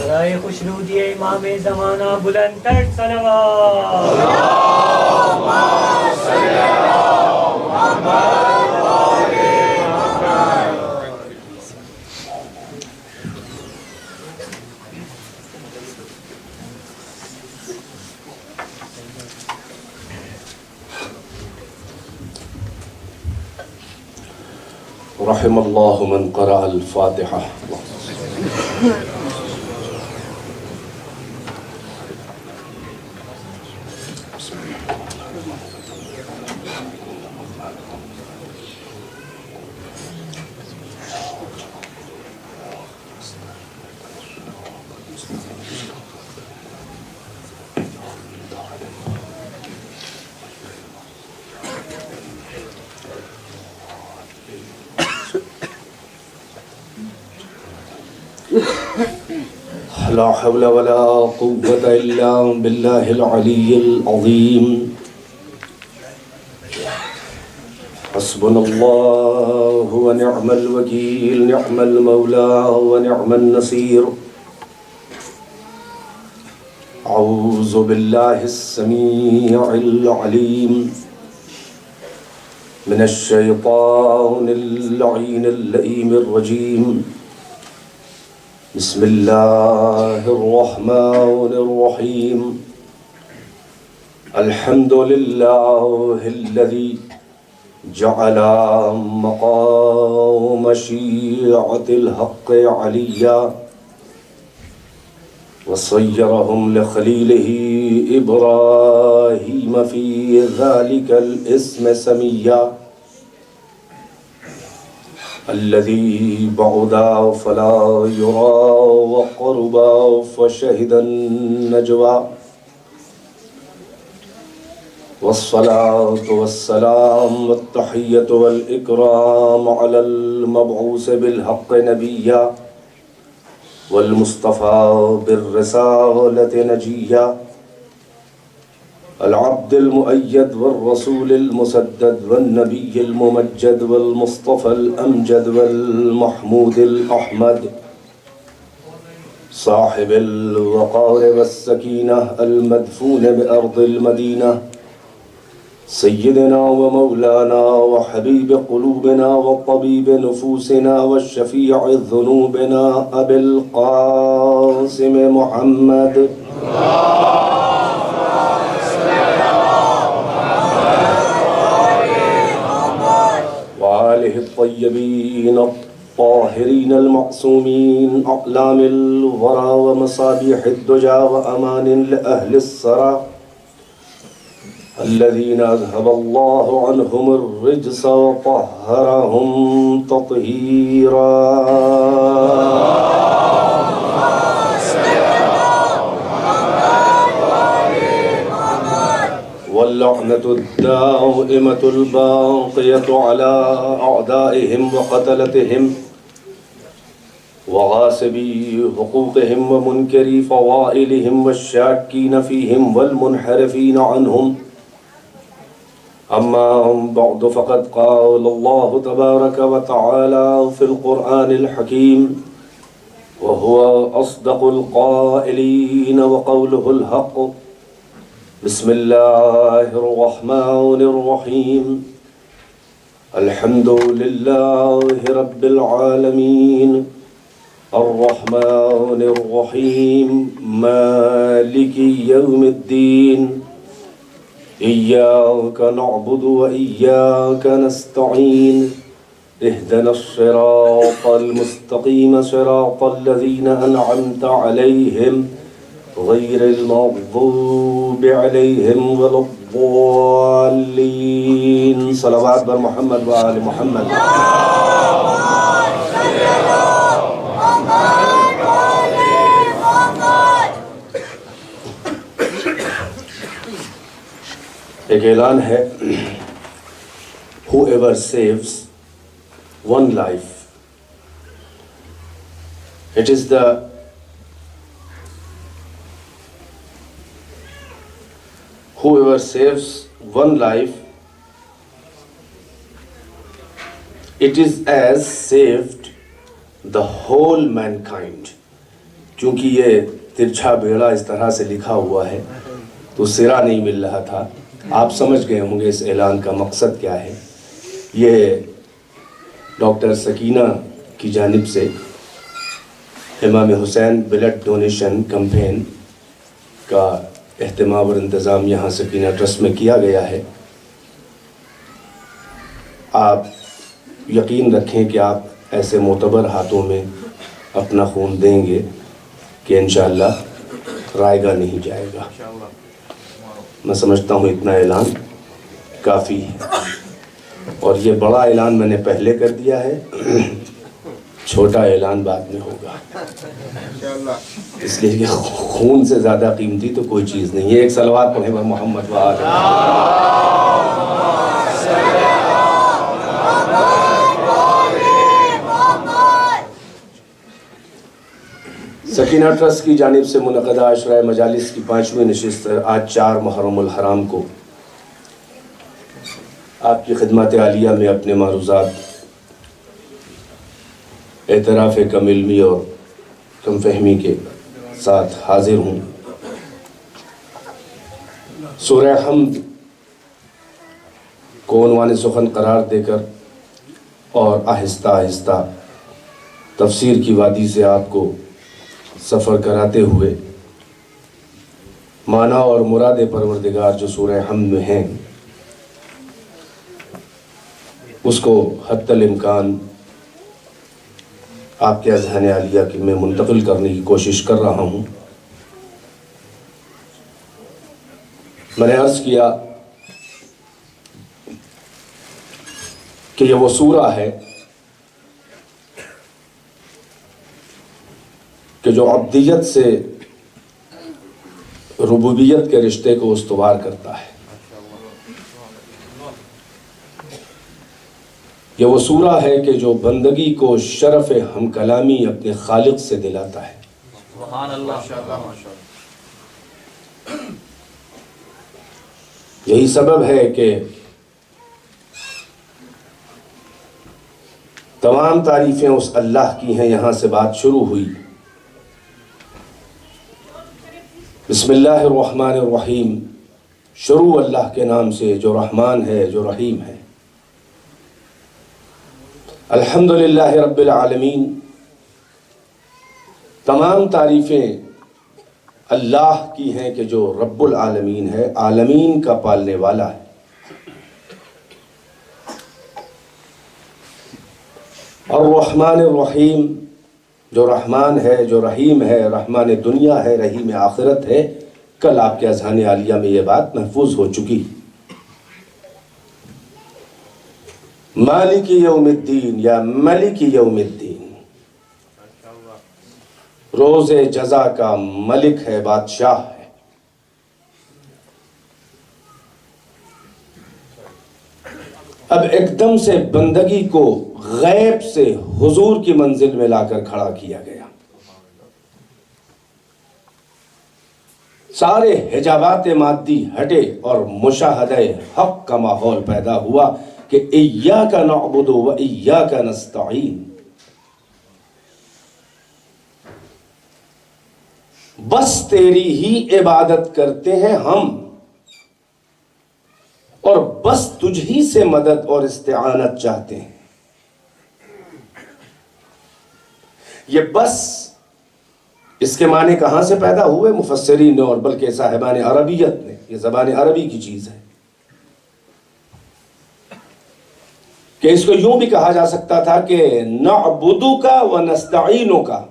برائے خوشنودی امام زمانہ بلند تر صلوات. رحم اللہ من قرأ الفاتحہ. لا حول ولا قوة إلا بالله العلي العظيم. حسبنا الله ونعم الوكيل، نعم المولى ونعم النصير. أعوذ بالله السميع العليم من الشيطان اللعين اللئيم الرجيم. بسم الله الرحمن الرحيم. الحمد لله الذي جعل مقام شيعة الحق عليا وصيرهم لخليله إبراهيم في ذلك الاسم سميا. الذي بعدا فلا يرى وقربا فشهد النجوى. والصلاة والسلام والتحية والإكرام على المبعوث بالحق نبيا والمصطفى بالرسالة نجيا. العبد المؤيد والرسول المسدد والنبي الممجد والمصطفى الأمجد والمحمود الأحمد صاحب الوقار والسكينة المدفون بأرض المدينة سيدنا ومولانا وحبيب قلوبنا وطبيب نفوسنا والشفيع ذنوبنا أبي القاسم محمد وآله الطيبين الطاهرين المعصومين أعلام الورى ومصابيح الدجى وأمان لأهل السرى الذين أذهب الله عنهم الرجس وطهرهم تطهيرا. واللعنة الدائمة الباقية على أعدائهم وقتلتهم وغاصبي حقوقهم ومنكري فضائلهم والشاكين فيهم والمنحرفين عنهم. أما بعد فقد قال الله تبارك وتعالى في القرآن الحكيم وهو أصدق القائلين وقوله الحق. بسم الله الرحمن الرحيم. الحمد لله رب العالمين الرحمن الرحيم مالك يوم الدين. إياك نعبد وإياك نستعين. اهدنا الصراط المستقيم صراط الذين أنعمت عليهم غير المغضوب عليهم ولا الضالين. صلوات بر محمد وآل محمد. ایک اعلان ہے. Whoever saves one life, it is the whoever saves one life, it is as saved the whole mankind. چونکہ یہ ترچھا بیڑا اس طرح سے لکھا ہوا ہے تو سرا نہیں مل رہا تھا. آپ سمجھ گئے ہوں گے اس اعلان کا مقصد کیا ہے. یہ ڈاکٹر سکینہ کی جانب سے امام حسین بلڈ ڈونیشن کمپین کا اہتمام اور انتظام یہاں سکینہ ٹرسٹ میں کیا گیا ہے. آپ یقین رکھیں کہ آپ ایسے معتبر ہاتھوں میں اپنا خون دیں گے کہ انشاءاللہ رائے گا نہیں جائے گا. میں سمجھتا ہوں اتنا اعلان کافی ہے. اور یہ بڑا اعلان میں نے پہلے کر دیا ہے، چھوٹا اعلان بعد میں ہوگا، اس لیے کہ خون سے زیادہ قیمتی تو کوئی چیز نہیں ہے. ایک صلوات پڑھیں محمد وآلہ. سکینہ ٹرسٹ کی جانب سے منعقدہ عشرہ مجالس کی 5ویں نشست آج 4 محرم الحرام کو آپ کی خدمات عالیہ میں اپنے معروضات اعتراف کم علمی اور کم فہمی کے ساتھ حاضر ہوں. سورہ حمد کو عنوان سخن قرار دے کر اور آہستہ آہستہ تفسیر کی وادی سے آپ کو سفر کراتے ہوئے معنی اور مراد پروردگار جو سورہ حمد میں ہیں اس کو حتی الامکان آپ کے اذہان عالیہ کی میں منتقل کرنے کی کوشش کر رہا ہوں. میں نے عرض کیا کہ یہ وہ سورہ ہے کہ جو عبدیت سے ربوبیت کے رشتے کو استوار کرتا ہے. یہ وہ سورہ ہے کہ جو بندگی کو شرف ہم کلامی اپنے خالق سے دلاتا ہے. سبحان اللہ. یہی سبب ہے کہ تمام تعریفیں اس اللہ کی ہیں. یہاں سے بات شروع ہوئی. بسم اللہ الرحمن الرحیم، شروع اللہ کے نام سے جو رحمان ہے جو رحیم ہے. الحمدللہ رب العالمین، تمام تعریفیں اللہ کی ہیں کہ جو رب العالمین ہے، عالمین کا پالنے والا ہے. الرحمن الرحیم، جو رحمان ہے جو رحیم ہے، رحمان دنیا ہے رحیم آخرت ہے. کل آپ کے اذہان عالیہ میں یہ بات محفوظ ہو چکی. مالک یوم الدین یا ملک یوم الدین، روز جزا کا ملک ہے، بادشاہ ہے. اب ایک دم سے بندگی کو غیب سے حضور کی منزل میں لا کر کھڑا کیا گیا. سارے حجابات مادی ہٹے اور مشاہدہ حق کا ماحول پیدا ہوا کہ ایاک نعبد و ایاک نستعین، بس تیری ہی عبادت کرتے ہیں ہم اور بس تجھ ہی سے مدد اور استعانت چاہتے ہیں. یہ بس اس کے معنی کہاں سے پیدا ہوئے؟ مفسرین نے اور بلکہ صاحبان عربیت نے. یہ زبان عربی کی چیز ہے کہ اس کو یوں بھی کہا جا سکتا تھا کہ نعبدو کا و نستعینو کا،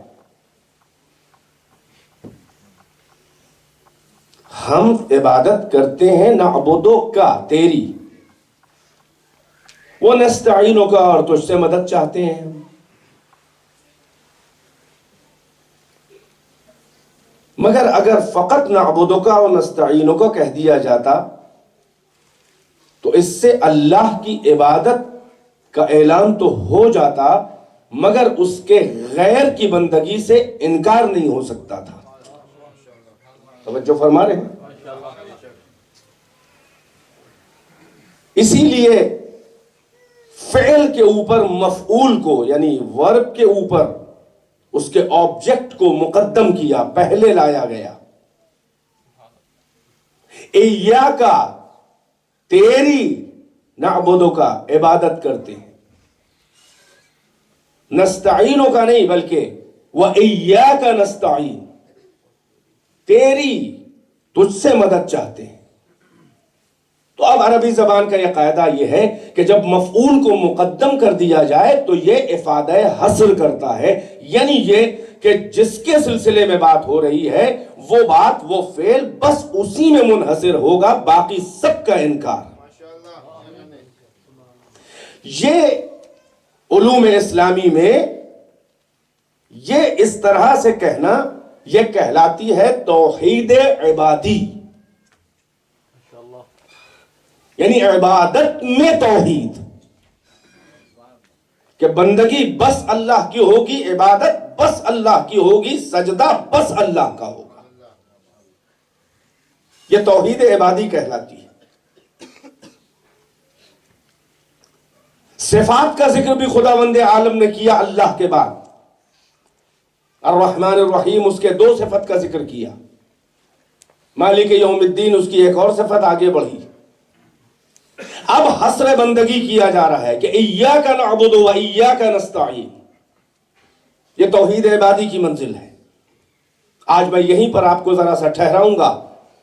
ہم عبادت کرتے ہیں نعبدو کا تیری، وہ نستعینو کا اور تجھ سے مدد چاہتے ہیں. مگر اگر فقط نعبدو کا و نستعینو کا کہہ دیا جاتا تو اس سے اللہ کی عبادت کا اعلان تو ہو جاتا مگر اس کے غیر کی بندگی سے انکار نہیں ہو سکتا تھا. توجہ فرما رہے ہیں؟ اسی لیے فعل کے اوپر مفعول کو یعنی ورب کے اوپر اس کے آبجیکٹ کو مقدم کیا، پہلے لایا گیا۔ ایاکا، تیری، نعبدو کا، عبادت کرتے ہیں، نستعینو کا نہیں بلکہ وَإِيَّاكَ نَسْتَعِينُ، تیری، تجھ سے مدد چاہتے ہیں۔ تو اب عربی زبان کا یہ قاعدہ یہ ہے کہ جب مفعول کو مقدم کر دیا جائے تو یہ افادہ حصر کرتا ہے، یعنی یہ کہ جس کے سلسلے میں بات ہو رہی ہے وہ بات، وہ فعل بس اسی میں منحصر ہوگا، باقی سب کا انکار۔ یہ علوم اسلامی میں یہ اس طرح سے کہنا، یہ کہلاتی ہے توحید عبادی، یعنی عبادت میں توحید، کہ بندگی بس اللہ کی ہوگی، عبادت بس اللہ کی ہوگی، سجدہ بس اللہ کا ہوگا، یہ توحید عبادی کہلاتی ہے۔ صفات کا ذکر بھی خداوند عالم نے کیا اللہ کے بعد، الرحمن الرحیم، اس کے 2 صفت کا ذکر کیا، مالک یوم الدین اس کی ایک اور صفت آگے بڑھی۔ اب حصر بندگی کیا جا رہا ہے کہ ایاک نعبد و ایاک نستعین، یہ توحید عبادی کی منزل ہے۔ آج میں یہیں پر آپ کو ذرا سا ٹھہراؤں گا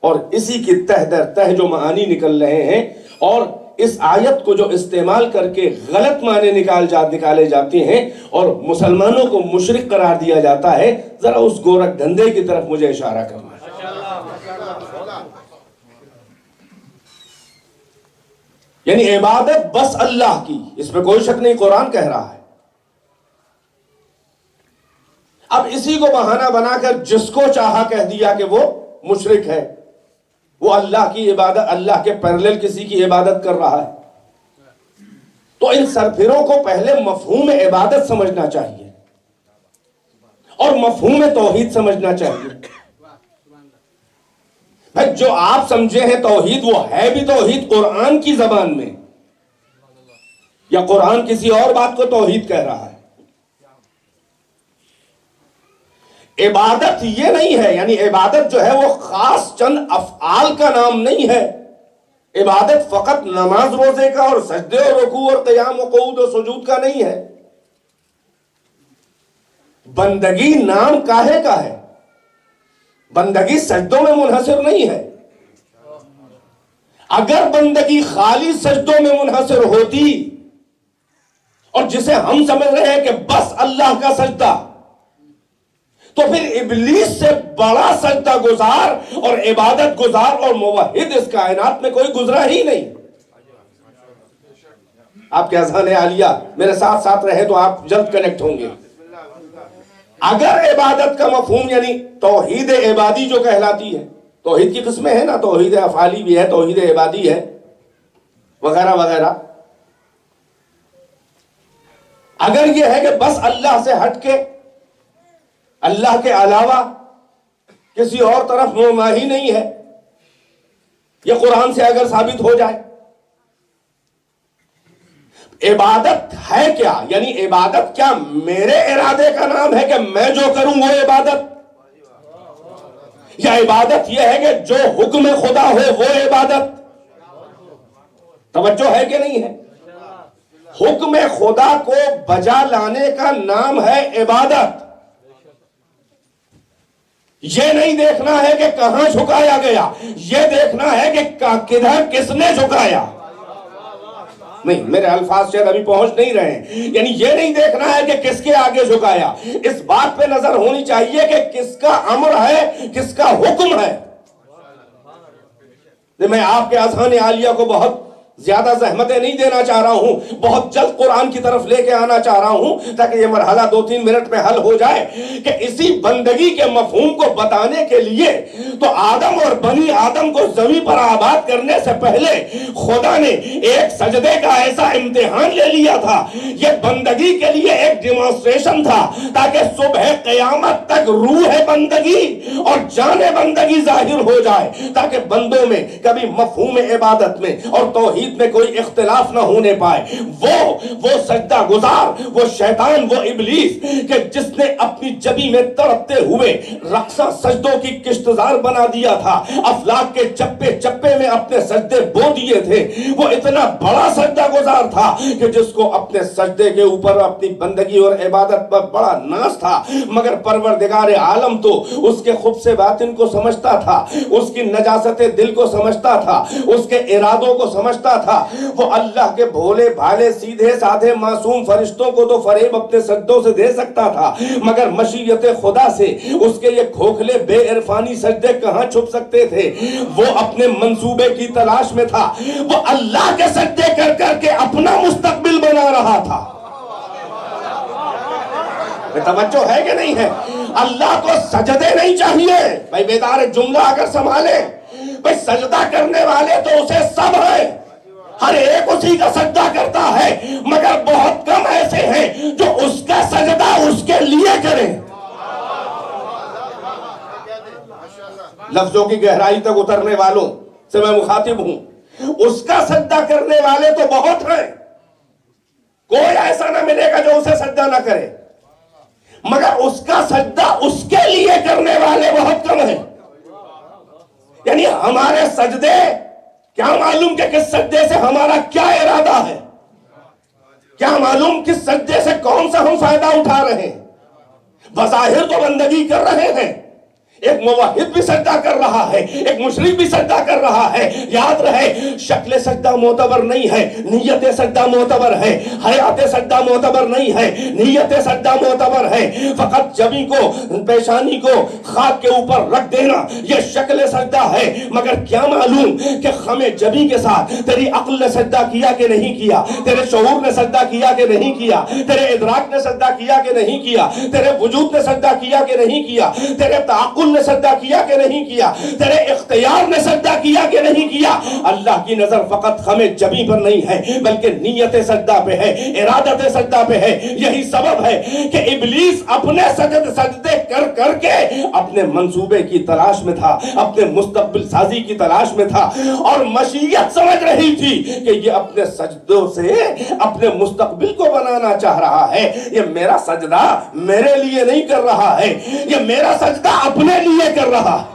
اور اسی کی تہ در تہ جو معانی نکل رہے ہیں اور اس آیت کو جو استعمال کر کے غلط معنی نکالے جاتے ہیں اور مسلمانوں کو مشرک قرار دیا جاتا ہے، ذرا اس گورکھ دھندے کی طرف مجھے اشارہ کرنا ہے۔ یعنی عبادت بس اللہ کی، اس میں کوئی شک نہیں، قرآن کہہ رہا ہے۔ اب اسی کو بہانہ بنا کر جس کو چاہا کہہ دیا کہ وہ مشرک ہے، وہ اللہ کی عبادت، اللہ کے پیرلل کسی کی عبادت کر رہا ہے۔ تو ان سرپھروں کو پہلے مفہوم عبادت سمجھنا چاہیے اور مفہوم توحید سمجھنا چاہیے۔ بھائی جو آپ سمجھے ہیں توحید، وہ ہے بھی توحید قرآن کی زبان میں، یا قرآن کسی اور بات کو توحید کہہ رہا ہے؟ عبادت یہ نہیں ہے، یعنی عبادت جو ہے وہ خاص چند افعال کا نام نہیں ہے۔ عبادت فقط نماز روزے کا اور سجدے اور رکوع اور قیام و قعود و سجود کا نہیں ہے۔ بندگی نام کاہے کا ہے؟ بندگی سجدوں میں منحصر نہیں ہے۔ اگر بندگی خالی سجدوں میں منحصر ہوتی اور جسے ہم سمجھ رہے ہیں کہ بس اللہ کا سجدہ، تو پھر ابلیس سے بڑا سجدہ گزار اور عبادت گزار اور موحد اس کائنات میں کوئی گزرا ہی نہیں۔ آپ کے اذہان عالیہ میرے ساتھ ساتھ رہے تو آپ جلد کنیکٹ ہوں گے۔ اگر عبادت کا مفہوم یعنی توحید عبادی جو کہلاتی ہے، توحید کی قسمیں ہیں نا، توحید افعالی بھی ہے، توحید عبادی ہے، وغیرہ وغیرہ، اگر یہ ہے کہ بس اللہ سے ہٹ کے، اللہ کے علاوہ کسی اور طرف منہ ماہی نہیں ہے، یہ قرآن سے اگر ثابت ہو جائے، عبادت ہے کیا؟ یعنی عبادت کیا میرے ارادے کا نام ہے کہ میں جو کروں وہ عبادت، یا عبادت یہ ہے کہ جو حکم خدا ہو وہ عبادت؟ توجہ ہے کہ نہیں ہے؟ حکم خدا کو بجا لانے کا نام ہے عبادت۔ یہ نہیں دیکھنا ہے کہ کہاں جھکایا گیا، یہ دیکھنا ہے کہ کدھر کس نے جھکایا۔ نہیں، میرے الفاظ شاید ابھی پہنچ نہیں رہے ہیں۔ یعنی یہ نہیں دیکھنا ہے کہ کس کے آگے جھکایا، اس بات پہ نظر ہونی چاہیے کہ کس کا امر ہے، کس کا حکم ہے۔ میں آپ کے اذہان عالیہ کو بہت زیادہ زحمتیں نہیں دینا چاہ رہا ہوں، بہت جلد قرآن کی طرف لے کے آنا چاہ رہا ہوں تاکہ یہ مرحلہ 2-3 منٹ میں حل ہو جائے کہ اسی بندگی کے مفہوم کو بتانے کے لیے تو آدم اور بنی آدم کو زمین پر آباد کرنے سے پہلے خدا نے ایک سجدے کا ایسا امتحان لے لیا تھا۔ یہ بندگی کے لیے ایک ڈیمانسٹریشن تھا تاکہ صبح قیامت تک روح بندگی اور جان بندگی ظاہر ہو جائے، تاکہ بندوں میں کبھی مفہوم عبادت میں اور توحید توحید میں کوئی اختلاف نہ ہونے پائے، وہ سجدہ گزار، وہ شیطان، وہ ابلیس کہ جس نے اپنی جبی میں تڑپتے ہوئے رقصہ سجدوں کی کشتزار بنا دیا تھا، افلاک کے چپے چپے میں اپنے سجدے بو دیے تھے، وہ اتنا بڑا سجدہ گزار تھا کہ جس کو اپنے سجدے کے اوپر اپنی بندگی اور عبادت پر بڑا ناز تھا، مگر پروردگار عالم تو اس کے خبث باطن کو سمجھتا تھا، اس کی نجاست دل کو سمجھتا تھا، اس کے ارادوں کو سمجھتا تھا۔ وہ اللہ کے بھولے بھالے سیدھے سادھے معصوم فرشتوں کو تو فریب اپنے سجدوں سے دے سکتا تھا، مگر مشیت خدا سے اس کے یہ کھوکھلے بے عرفانی سجدے کہاں چھپ سکتے تھے؟ وہ اپنے منصوبے کی تلاش میں تھا، وہ اللہ کے سجدے کر کر کے اپنا مستقبل بنا رہا تھا۔ توجہ ہے کہ نہیں ہے؟ اللہ کو سجدے نہیں چاہیے بھائی، بیدار جملہ اگر سنبھالے بھائی، سجدہ کرنے والے تو اسے سب ہیں، ہر ایک اسی کا سجدہ کرتا ہے، مگر بہت کم ایسے ہیں جو اس کا سجدہ اس کے لیے کریں۔ لفظوں کی گہرائی تک اترنے والوں سے میں مخاطب ہوں، اس کا سجدہ کرنے والے تو بہت ہیں، کوئی ایسا نہ ملے گا جو اسے سجدہ نہ کرے، مگر اس کا سجدہ اس کے لیے کرنے والے بہت کم ہیں۔ یعنی ہمارے سجدے، کیا معلوم کہ کس سجدے سے ہمارا کیا ارادہ ہے، کیا معلوم کس سجدے سے کون سا ہم فائدہ اٹھا رہے ہیں۔ بظاہر تو بندگی کر رہے ہیں، ایک موحد بھی سجدہ کر رہا ہے، ایک مشرک بھی سجدہ کر رہا ہے، یاد رہے شکل سجدہ معتبر نہیں ہے، نیت سجدہ معتبر ہے، حیات سجدہ معتبر نہیں ہے، نیت سجدہ معتبر ہے۔ فقط جبی کو، پیشانی کو خاک کے اوپر رکھ دینا یہ شکل سجدہ ہے، مگر کیا معلوم کہ خم جبی کے ساتھ تیری عقل نے سجدہ کیا کہ نہیں کیا، تیرے شعور نے سجدہ کیا کہ نہیں کیا، تیرے ادراک نے سجدہ کیا کہ نہیں کیا، تیرے وجود نے سجدہ کیا کہ نہیں کیا، تیرے تعقل نے سجدہ کیا کہ نہیں کیا، تیرے اختیار نے سجدہ کیا کہ نہیں کیا۔ اللہ کی نظر فقط خم جبی پر نہیں ہے بلکہ نیت سجدہ پہ ہے، ارادت سجدہ پہ ہے۔ یہی سبب ہے کہ ابلیس اپنے سجدے کر کر کے اپنے منصوبے کی تلاش میں تھا، اپنے مستقبل سازی کی تلاش میں تھا، اور مشیت سمجھ رہی تھی کہ یہ اپنے سجدوں سے اپنے مستقبل کو بنانا چاہ رہا ہے۔ یہ میرا سجدہ میرے لیے نہیں کر رہا ہے، یہ میرا سجدہ اپنے لیے کر رہا ہے۔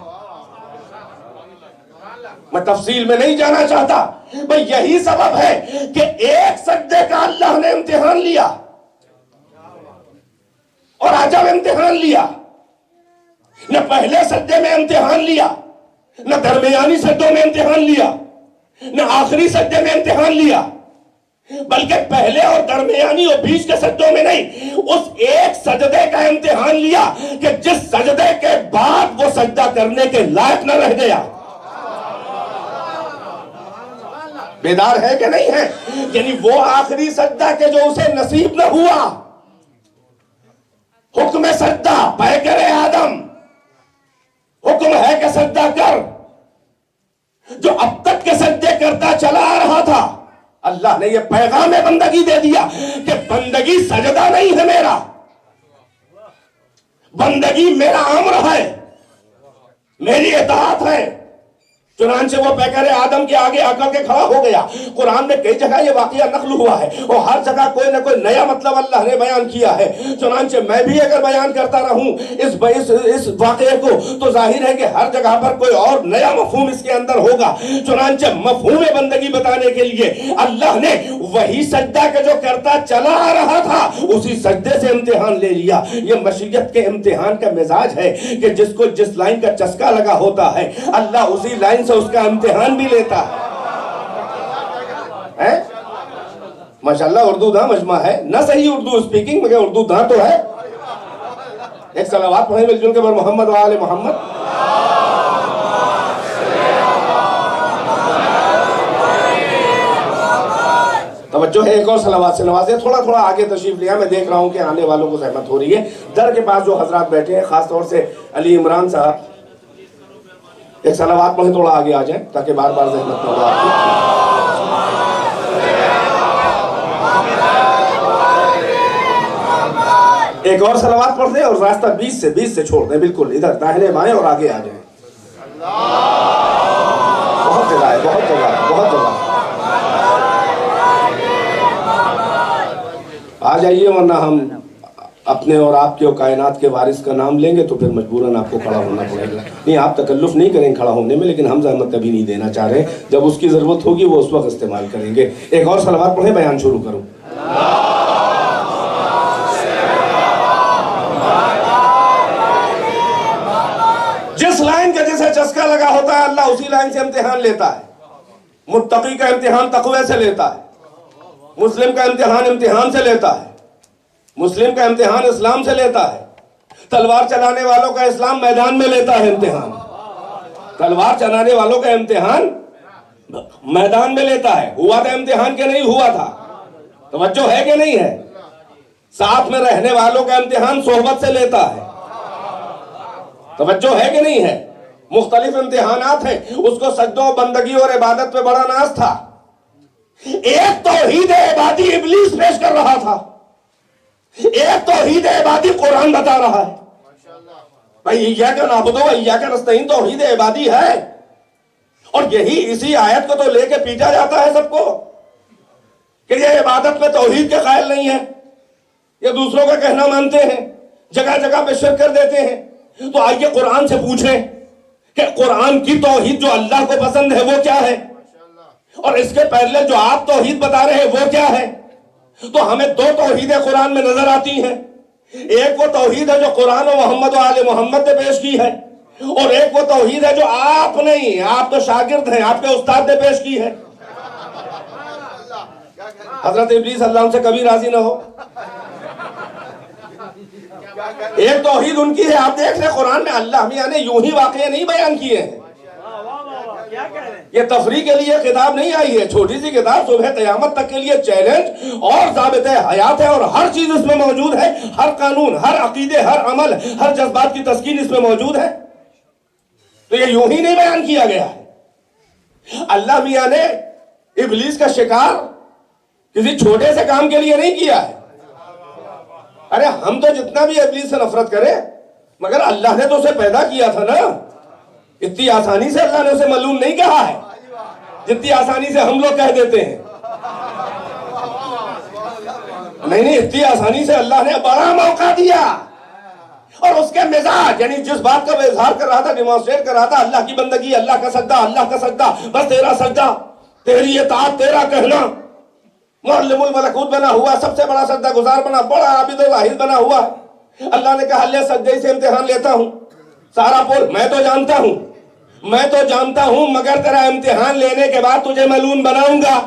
میں تفصیل میں نہیں جانا چاہتا، بھئی یہی سبب ہے کہ ایک سجدے کا اللہ نے امتحان لیا، اور عجب امتحان لیا۔ نہ پہلے سجدے میں امتحان لیا، نہ درمیانی سجدوں میں امتحان لیا، نہ آخری سجدے میں امتحان لیا، بلکہ پہلے اور درمیانی اور بیچ کے سجدوں میں نہیں، اس ایک سجدے کا امتحان لیا کہ جس سجدے کے بعد وہ سجدہ کرنے کے لائق نہ رہ گیا۔ بیدار ہے کہ نہیں ہے؟ یعنی وہ آخری سجدہ کہ جو اسے نصیب نہ ہوا، حکم سجدہ پیکر آدم، حکم ہے کہ سجدہ کر، جو اب تک کے سجدے کرتا چلا آ رہا تھا، اللہ نے یہ پیغام بندگی دے دیا کہ بندگی سجدہ نہیں ہے، میرا بندگی میرا امر ہے، میری اطاعت ہے۔ چنانچہ وہ پیکر آدم کے آگے آ کر کے کھڑا ہو گیا۔ قرآن میں کئی جگہ یہ واقعہ نقل ہوا ہے، اور ہر جگہ کوئی نہ کوئی نیا مطلب اللہ نے بیان کیا ہے۔ چنانچہ میں بھی اگر بیان کرتا رہوں اس واقعے کو تو ظاہر ہے کہ ہر جگہ پر کوئی اور نیا مفہوم اس کے اندر ہوگا۔ چنانچہ مفہوم بندگی بتانے کے لیے اللہ نے وہی سجدہ کہ جو کرتا چلا آ رہا تھا اسی سجدے سے امتحان لے لیا۔ یہ مشیت کے امتحان کا مزاج ہے کہ جس کو جس لائن کا چسکا لگا ہوتا ہے اللہ اسی لائن سے اس کا امتحان بھی لیتا ہے۔ ماشاءاللہ اردو داں مجمع ہے، نہ صحیح اردو سپیکنگ مگر اردو داں تو ہے۔ ایک صلوات پڑھیں مل جل کے بر محمد و آل محمد۔ توجہ ہے، ایک اور صلوات سے نوازے۔ تھوڑا تھوڑا آگے تشریف لیا، میں دیکھ رہا ہوں کہ آنے والوں کو زحمت ہو رہی ہے۔ در کے پاس جو حضرات بیٹھے ہیں، خاص طور سے علی عمران صاحب، ایک صلوات پڑھیں، تھوڑا آگے آ جائیں تاکہ بار بار زحمت نہ ہو آپ کی۔ ایک اور صلوات پڑھ دیں اور راستہ 20 سے چھوڑ دیں، بالکل ادھر داہنے بائیں اور آگے آ جائیں۔ بہت جگہ ہے، بہت جگہ ہے، بہت جگہ ہے۔ آ جائیے ورنہ ہم اپنے اور آپ کے اور کائنات کے وارث کا نام لیں گے تو پھر مجبوراً آپ کو کھڑا ہونا پڑے گا. نہیں آپ تکلف نہیں کریں کھڑا ہونے میں, لیکن ہم زحمت کبھی نہیں دینا چاہ رہے. جب اس کی ضرورت ہوگی وہ اس وقت استعمال کریں گے. ایک اور صلوات پڑھیں, بیان شروع کروں. جس لائن کا جسے چسکا لگا ہوتا ہے اللہ اسی لائن سے امتحان لیتا ہے. متقی کا امتحان تقوی سے لیتا ہے, مسلم کا امتحان سے لیتا ہے, مسلم کا امتحان اسلام سے لیتا ہے. تلوار چلانے والوں کا اسلام میدان میں لیتا ہے امتحان. تلوار چلانے والوں کا امتحان میدان میں لیتا ہے. ہوا تھا امتحان کہ نہیں ہوا تھا؟ توجہ ہے کہ نہیں ہے؟ ساتھ میں رہنے والوں کا امتحان صحبت سے لیتا ہے. توجہ ہے کہ نہیں ہے؟ مختلف امتحانات ہیں. اس کو سجدوں بندگی اور عبادت پہ بڑا ناز تھا. ایک توحید عبادی ابلیس پیش کر رہا تھا, ایک توحید عبادی قرآن بتا رہا ہے. بھائی ایاک نعبد و ایاک نستعین توحید عبادی ہے, اور یہی اسی آیت کو تو لے کے پیٹا جاتا ہے سب کو کہ یہ عبادت میں توحید کے قائل نہیں ہے, یہ دوسروں کا کہنا مانتے ہیں, جگہ جگہ پہ شرک کر دیتے ہیں. تو آئیے قرآن سے پوچھیں کہ قرآن کی توحید جو اللہ کو پسند ہے وہ کیا ہے, اور اس کے پہلے جو آپ توحید بتا رہے ہیں وہ کیا ہے. تو ہمیں دو توحیدیں قرآن میں نظر آتی ہیں. ایک وہ توحید ہے جو قرآن و محمد و آل محمد نے پیش کی ہے, اور ایک وہ توحید ہے جو آپ نہیں, آپ تو شاگرد ہیں, آپ کے استاد نے پیش کی ہے. حضرت ابلیس اللہ ان سے کبھی راضی نہ ہو. ایک توحید ان کی ہے. آپ دیکھ لیں قرآن میں اللہ میاں نے یوں ہی واقعے نہیں بیان کیے ہیں. یہ تفریح کے لیے کتاب نہیں آئی ہے, چھوٹی سی کتاب, صبح قیامت تک کے لیے چیلنج اور ضابطۂ حیات ہے, اور ہر چیز اس میں موجود ہے. ہر قانون, ہر عقیدے, ہر عمل, ہر جذبات کی تسکین اس میں موجود ہے. تو یہ یوں ہی نہیں بیان کیا گیا ہے. اللہ میاں نے ابلیس کا شکار کسی چھوٹے سے کام کے لیے نہیں کیا ہے. ارے ہم تو جتنا بھی ابلیس سے نفرت کریں, مگر اللہ نے تو اسے پیدا کیا تھا نا. اتنی آسانی سے اللہ نے اسے ملعون نہیں کہا ہے جتنی آسانی سے ہم لوگ کہہ دیتے ہیں. نہیں, اتنی آسانی سے اللہ نے بڑا موقع دیا, اور اس کے مزاج یعنی جس بات کا وہ اظہار کر رہا تھا, ڈیمانسٹریٹ کر رہا تھا, اللہ کی بندگی, اللہ کا سجدہ, اللہ کا سجدہ, بس تیرا سجدہ, تیری اطاعت, تیرا کہنا. معلم الملکوت بنا ہوا, سب سے بڑا سجدہ گزار بنا, بڑا عابد و زاہد بنا ہوا. اللہ نے کہا لے سجدے سے امتحان لیتا ہوں. سارا پور میں تو جانتا ہوں, مگر تیرا امتحان لینے کے بعد تجھے ملعون بناؤں گا,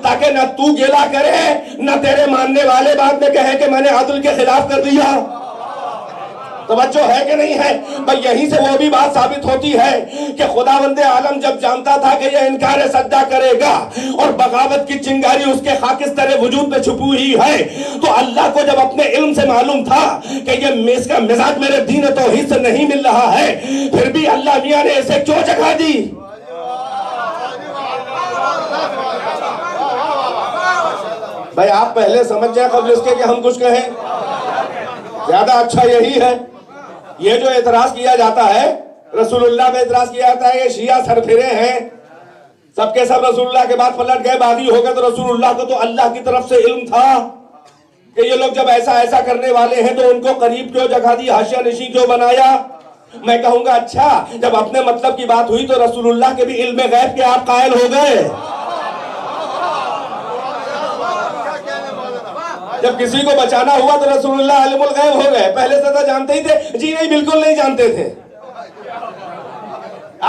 تاکہ نہ تو گیلا کرے, نہ تیرے ماننے والے بعد میں کہیں کہ میں نے عدل کے خلاف کر دیا. توجہ ہے کہ نہیں ہے؟ بھئی یہیں سے وہ بھی بات ثابت ہوتی ہے کہ خداوند عالم جب جانتا تھا کہ یہ انکار سجدہ کرے گا اور بغاوت کی چنگاری اس کے خاکستر وجود میں چھپی ہوئی ہے, تو اللہ کو جب اپنے علم سے معلوم تھا کہ یہ اس کا مزاج میرے دین توحید سے نہیں مل رہا ہے, پھر بھی اللہ میاں نے اسے کیوں جگہ دی؟ بھئی آپ پہلے سمجھ جائیں قبل اس کے کہ ہم کچھ کہیں. زیادہ اچھا یہی ہے. یہ جو اعتراض کیا جاتا ہے, رسول اللہ پہ اعتراض کیا جاتا ہے کہ شیعہ سر پھرے ہیں, سب کے سب رسول اللہ کے بعد پلٹ گئے, باغی ہو گئے, تو رسول اللہ کو تو اللہ کی طرف سے علم تھا کہ یہ لوگ جب ایسا کرنے والے ہیں تو ان کو قریب کیوں جگہ دی, حاشیہ نشین کیوں بنایا. میں کہوں گا اچھا, جب اپنے مطلب کی بات ہوئی تو رسول اللہ کے بھی علم غیب کے آپ قائل ہو گئے. جب کسی کو بچانا ہوا تو رسول اللہ عالم الغیب ہو گئے. پہلے سے تو جانتے ہی تھے؟ جی نہیں, بالکل نہیں جانتے تھے.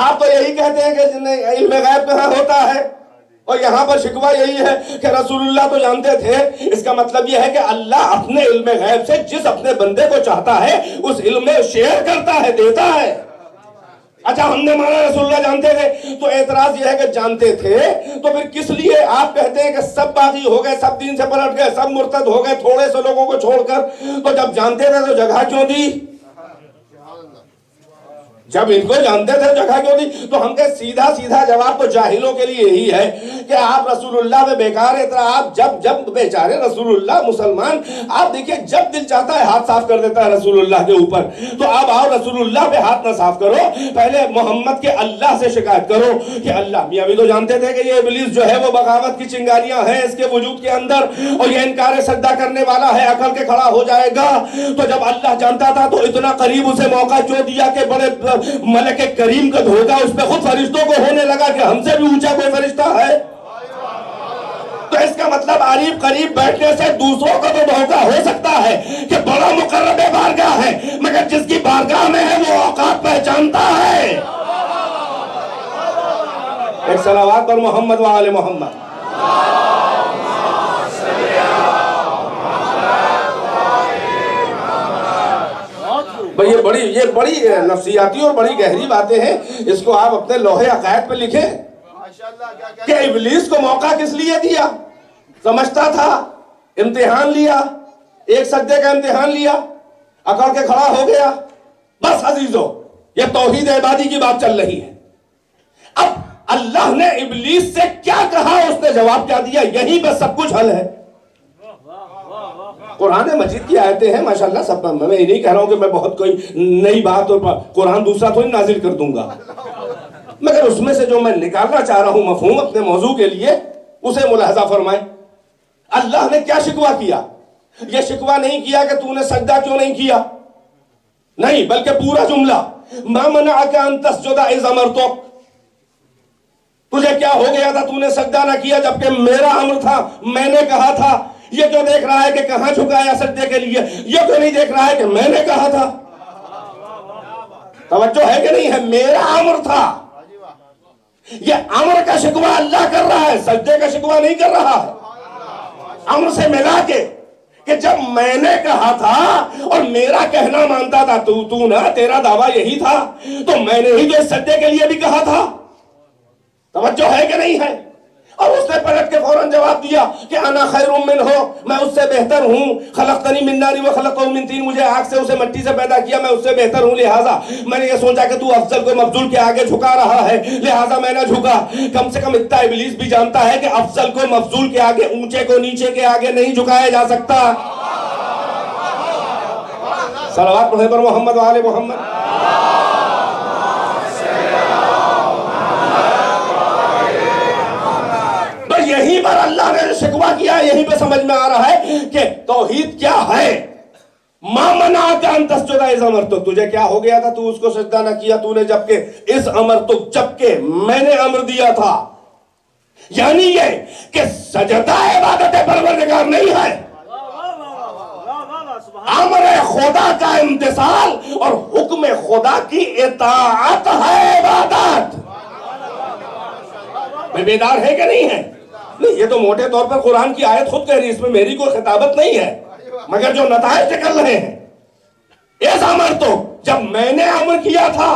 آپ تو یہی کہتے ہیں کہ علم غیب کہاں ہوتا ہے, اور یہاں پر شکوہ یہی ہے کہ رسول اللہ تو جانتے تھے. اس کا مطلب یہ ہے کہ اللہ اپنے علم غیب سے جس اپنے بندے کو چاہتا ہے اس علم میں شیئر کرتا ہے, دیتا ہے. اچھا ہم نے مانا رسول اللہ جانتے تھے, تو اعتراض یہ ہے کہ جانتے تھے تو پھر کس لیے آپ کہتے ہیں کہ سب باغی ہو گئے, سب دین سے پلٹ گئے, سب مرتد ہو گئے تھوڑے سے لوگوں کو چھوڑ کر؟ تو جب جانتے تھے تو جگہ کیوں دی؟ جب ان کو جانتے تھے جگہ کیوں نہیں؟ تو ہم کہے سیدھا سیدھا جواب تو جاہلوں کے لیے یہی ہے کہ آپ رسول اللہ میں بیکار اتنا، آپ جب بیچارے رسول اللہ مسلمان، آپ دیکھیں جب دل چاہتا ہے ہاتھ صاف کر دیتا ہے رسول اللہ کے اوپر، تو آپ آؤ رسول اللہ پہ ہاتھ نہ صاف کرو، پہلے محمد کے اللہ سے شکایت کرو کہ اللہ میاں بھی تو جانتے تھے کہ یہ ابلیس جو ہے وہ بغاوت کی چنگاریاں ہیں اس کے وجود کے اندر، اور یہ انکار سجدہ کرنے والا ہے، عقل کے کھڑا ہو جائے گا، تو جب اللہ جانتا تھا تو اتنا قریب اسے موقع کیوں دیا کہ بڑے ملک کریم کا دھوکہ اس پہ خود فرشتوں کو ہونے لگا کہ ہم سے بھی اونچا کوئی فرشتہ ہے؟ تو اس کا مطلب قریب بیٹھنے سے دوسروں کو تو دھوکہ ہو سکتا ہے کہ بڑا مقرب بارگاہ ہے، مگر جس کی بارگاہ میں ہے وہ اوقات پہچانتا ہے۔ ایک صلوات پر محمد و آل محمد۔ یہ بڑی نفسیاتی اور بڑی گہری باتیں ہیں، اس کو آپ اپنے لوہے عقائد پہ لکھیں کہ ابلیس کو موقع کس لیے دیا؟ سمجھتا تھا، امتحان لیا، ایک سجدے کا امتحان لیا، اکڑ کے کھڑا ہو گیا۔ بس عزیزو، یہ توحید عبادی کی بات چل رہی ہے۔ اب اللہ نے ابلیس سے کیا کہا، اس نے جواب کیا دیا، یہیں پہ سب کچھ حل ہے۔ قرآن مجید کی آیتیں ہیں ماشاءاللہ سب، میں یہ نہیں کہہ رہا ہوں کہ میں بہت کوئی نئی بات اور قرآن دوسرا تو نہیں نازل کر دوں گا، مگر اس میں سے جو میں نکالنا چاہ رہا ہوں مفہوم اپنے موضوع کے لیے، اسے ملاحظہ فرمائیں۔ اللہ نے کیا شکوہ کیا؟ یہ شکوہ نہیں کیا کہ تو نے سجدہ کیوں نہیں کیا، نہیں، بلکہ پورا جملہ ما منعک ان تسجد اذ امرتک، تجھے کیا ہو گیا تھا تو نے سجدہ نہ کیا جبکہ میرا امر تھا، میں نے کہا تھا۔ یہ کیوں دیکھ رہا ہے کہ کہاں جھکایا سجدے کے لیے، یہ کیوں نہیں دیکھ رہا ہے کہ میں نے کہا تھا؟ توجہ ہے کہ نہیں ہے؟ میرا امر تھا، یہ امر کا شکوہ اللہ کر رہا ہے، سجدے کا شکوہ نہیں کر رہا ہے۔ امر سے ملا کے کہ جب میں نے کہا تھا اور میرا کہنا مانتا تھا تو نا، تیرا دعویٰ یہی تھا، تو میں نے ہی جو سجدے کے لیے بھی کہا تھا۔ توجہ ہے کہ نہیں ہے؟ اور اس نے پلٹ کے فوراً جواب دیا کہ انا خیر منہ، میں اس سے بہتر ہوں، خلقتنی من نار وخلقتہ من طین، مجھے آگ سے اسے مٹی سے پیدا کیا، میں اس سے بہتر ہوں، لہٰذا میں نے یہ سوچا کہ تو افضل کو مفضول کے آگے جھکا رہا ہے، لہٰذا میں نے جھکا۔ کم سے کم اتنا ابلیس بھی جانتا ہے کہ افضل کو مفضول کے آگے، اونچے کو نیچے کے آگے نہیں جھکایا جا سکتا۔ صلوات پڑھیں پر محمد و آل محمد۔ یہیں پر اللہ نے شکوہ کیا، یہیں پہ سمجھ میں آ رہا ہے کہ توحید کیا ہے۔ ما منعک ان تسجد اذ امرتک، تجھے کیا ہو گیا تھا تو اس کو سجدہ نہ کیا، تو نے جبکہ اس امرتک، جبکہ میں نے امر دیا تھا۔ یعنی یہ کہ سجدہ عبادت پروردگار نہیں ہے، امر خدا کا امتثال اور حکم خدا کی اطاعت ہے عبادت۔ میں بیدار ہے کہ نہیں ہے؟ نہیں، یہ تو موٹے طور پر قرآن کی آیت خود کہہ رہی ہے، اس میں میری کوئی خطابت نہیں ہے، مگر جو نتائج نکل رہے ہیں، اس امر تو جب میں نے امر کیا تھا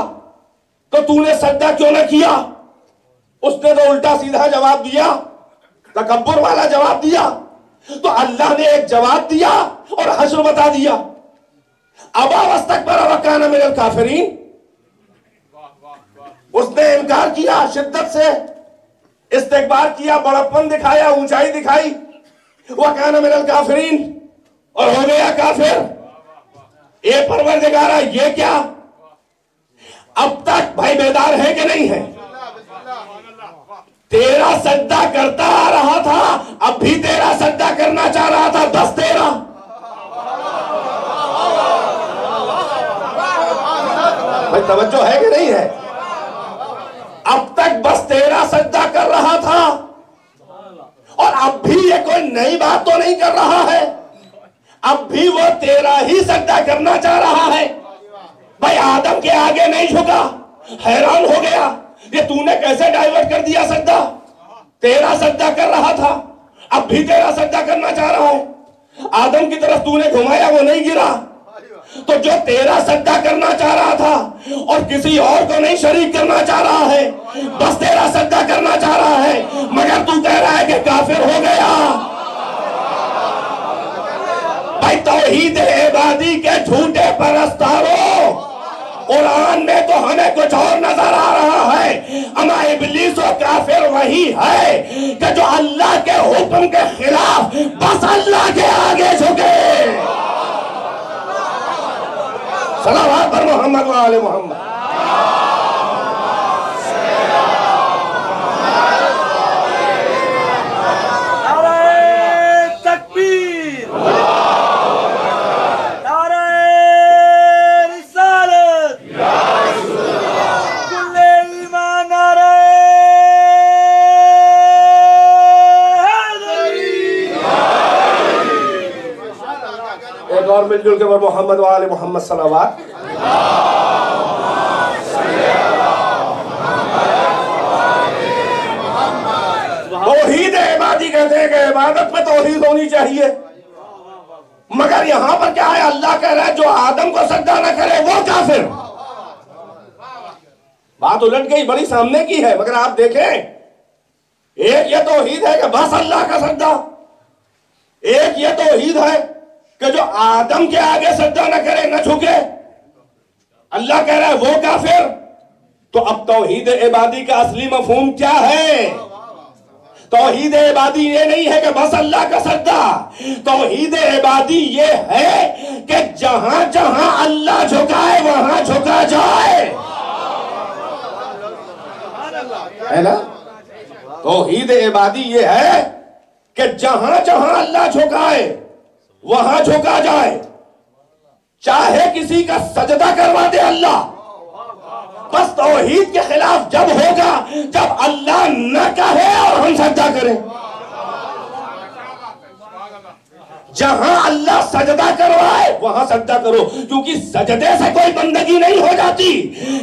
تو تو نے سجدہ کیوں نہ کیا؟ اس نے تو الٹا سیدھا جواب دیا، تکبر والا جواب دیا۔ تو اللہ نے ایک جواب دیا اور حشر بتا دیا۔ ابا واستکبر وکان من الکافرین، اس نے انکار کیا، شدت سے استکبار کیا، بڑپن دکھایا، اونچائی دکھائی، وَكَانَ مِنَ الْكَافِرِينَ، اور ہو گیا کافر۔ اے پروردگارہ، یہ کیا؟ اب تک بھائی بیدار ہے کہ نہیں ہے؟ تیرا سجدہ کرتا آ رہا تھا، اب بھی تیرا سجدہ کرنا چاہ رہا تھا، بس تیرا۔ بھائی توجہ ہے کہ نہیں ہے؟ اب تک بس تیرا سجدہ کر رہا تھا، اور اب بھی یہ کوئی نئی بات تو نہیں کر رہا ہے، اب بھی وہ تیرا ہی سجدہ کرنا چاہ رہا ہے۔ بھائی آدم کے آگے نہیں جھکا، حیران ہو گیا، یہ تو نے کیسے ڈائیورٹ کر دیا سجدہ؟ تیرا سجدہ کر رہا تھا، اب بھی تیرا سجدہ کرنا چاہ رہا ہے۔ آدم کی طرف تو نے گھمایا، وہ نہیں گرا، تو جو تیرا سجدہ کرنا چاہ رہا تھا اور کسی اور کو نہیں شریک کرنا چاہ رہا ہے، بس تیرا سجدہ کرنا چاہ رہا ہے، مگر تو کہہ رہا ہے کہ کافر ہو گیا۔ بھائی توحید عبادی کے جھوٹے پرستاروں، قرآن میں تو ہمیں کافر وہی ہے کہ جو اللہ کے حکم کے خلاف بس اللہ کے آگے جھکے. صلوات پر محمد و آل محمد. اور مل جل کے محمد و آل محمد صلوات. توحید عبادی کہتے ہیں کہ عبادت میں توحید ہونی چاہیے، مگر یہاں پر کیا ہے؟ اللہ کہہ رہا ہے جو آدم کو سجدہ نہ کرے وہ کافر. بات الٹ گئی، بڑی سامنے کی ہے، مگر آپ دیکھیں ایک یہ توحید ہے کہ بس اللہ کا سجدہ، ایک یہ توحید ہے کہ جو آدم کے آگے سجدہ نہ کرے، نہ جھکے. اللہ کہہ رہا ہے وہ کافر. تو اب توحید عبادی کا اصلی مفہوم کیا ہے؟ توحید عبادی یہ نہیں ہے کہ بس اللہ کا سجدہ. توحید عبادی یہ ہے کہ جہاں جہاں اللہ جھکائے وہاں جھکا جائے. ہے نا؟ توحید عبادی یہ ہے کہ جہاں جہاں اللہ جھکائے وہاں جھکا جائے. چاہے کسی کا سجدہ کروا دے اللہ، بس توحید کے خلاف جب ہوگا جب اللہ نہ کہے اور ہم سجدہ کریں. جہاں اللہ سجدہ کروائے وہاں سجدہ کرو، کیونکہ سجدے سے کوئی بندگی نہیں ہو جاتی.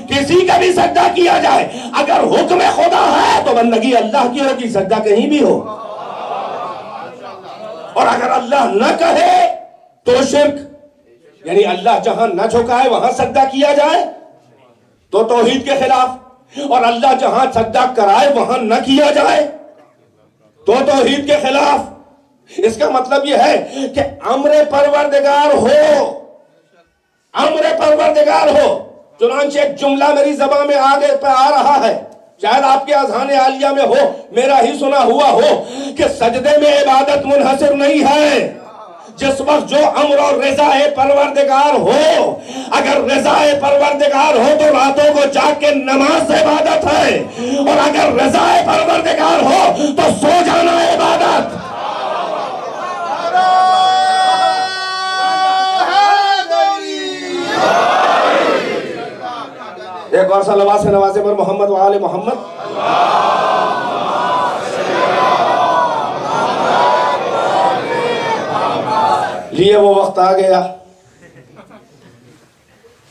کسی کا بھی سجدہ کیا جائے، اگر حکم خدا ہے تو بندگی اللہ کی ہوگی، سجدہ کہیں بھی ہو. اور اگر اللہ نہ کہے تو شرک، یعنی اللہ جہاں نہ جھکائے وہاں سجدہ کیا جائے تو توحید کے خلاف، اور اللہ جہاں سجدہ کرائے وہاں نہ کیا جائے تو توحید کے خلاف. اس کا مطلب یہ ہے کہ امر پروردگار ہو، امر پروردگار ہو. چنانچہ ایک جملہ میری زبان میں آگے پہ آ رہا ہے، شاید آپ کے اذہان عالیہ میں ہو، میرا ہی سنا ہوا ہو، کہ سجدے میں عبادت منحصر نہیں ہے. جس وقت جو امر اور رضا پروردگار ہو، اگر رضا پروردگار ہو تو راتوں کو جاگ کے نماز عبادت ہے، اور اگر رضا پروردگار ہو تو سو جانا عبادت. ایک اور صلوات سے نوازے پر محمد و آل محمد. لیے وہ وقت آ گیا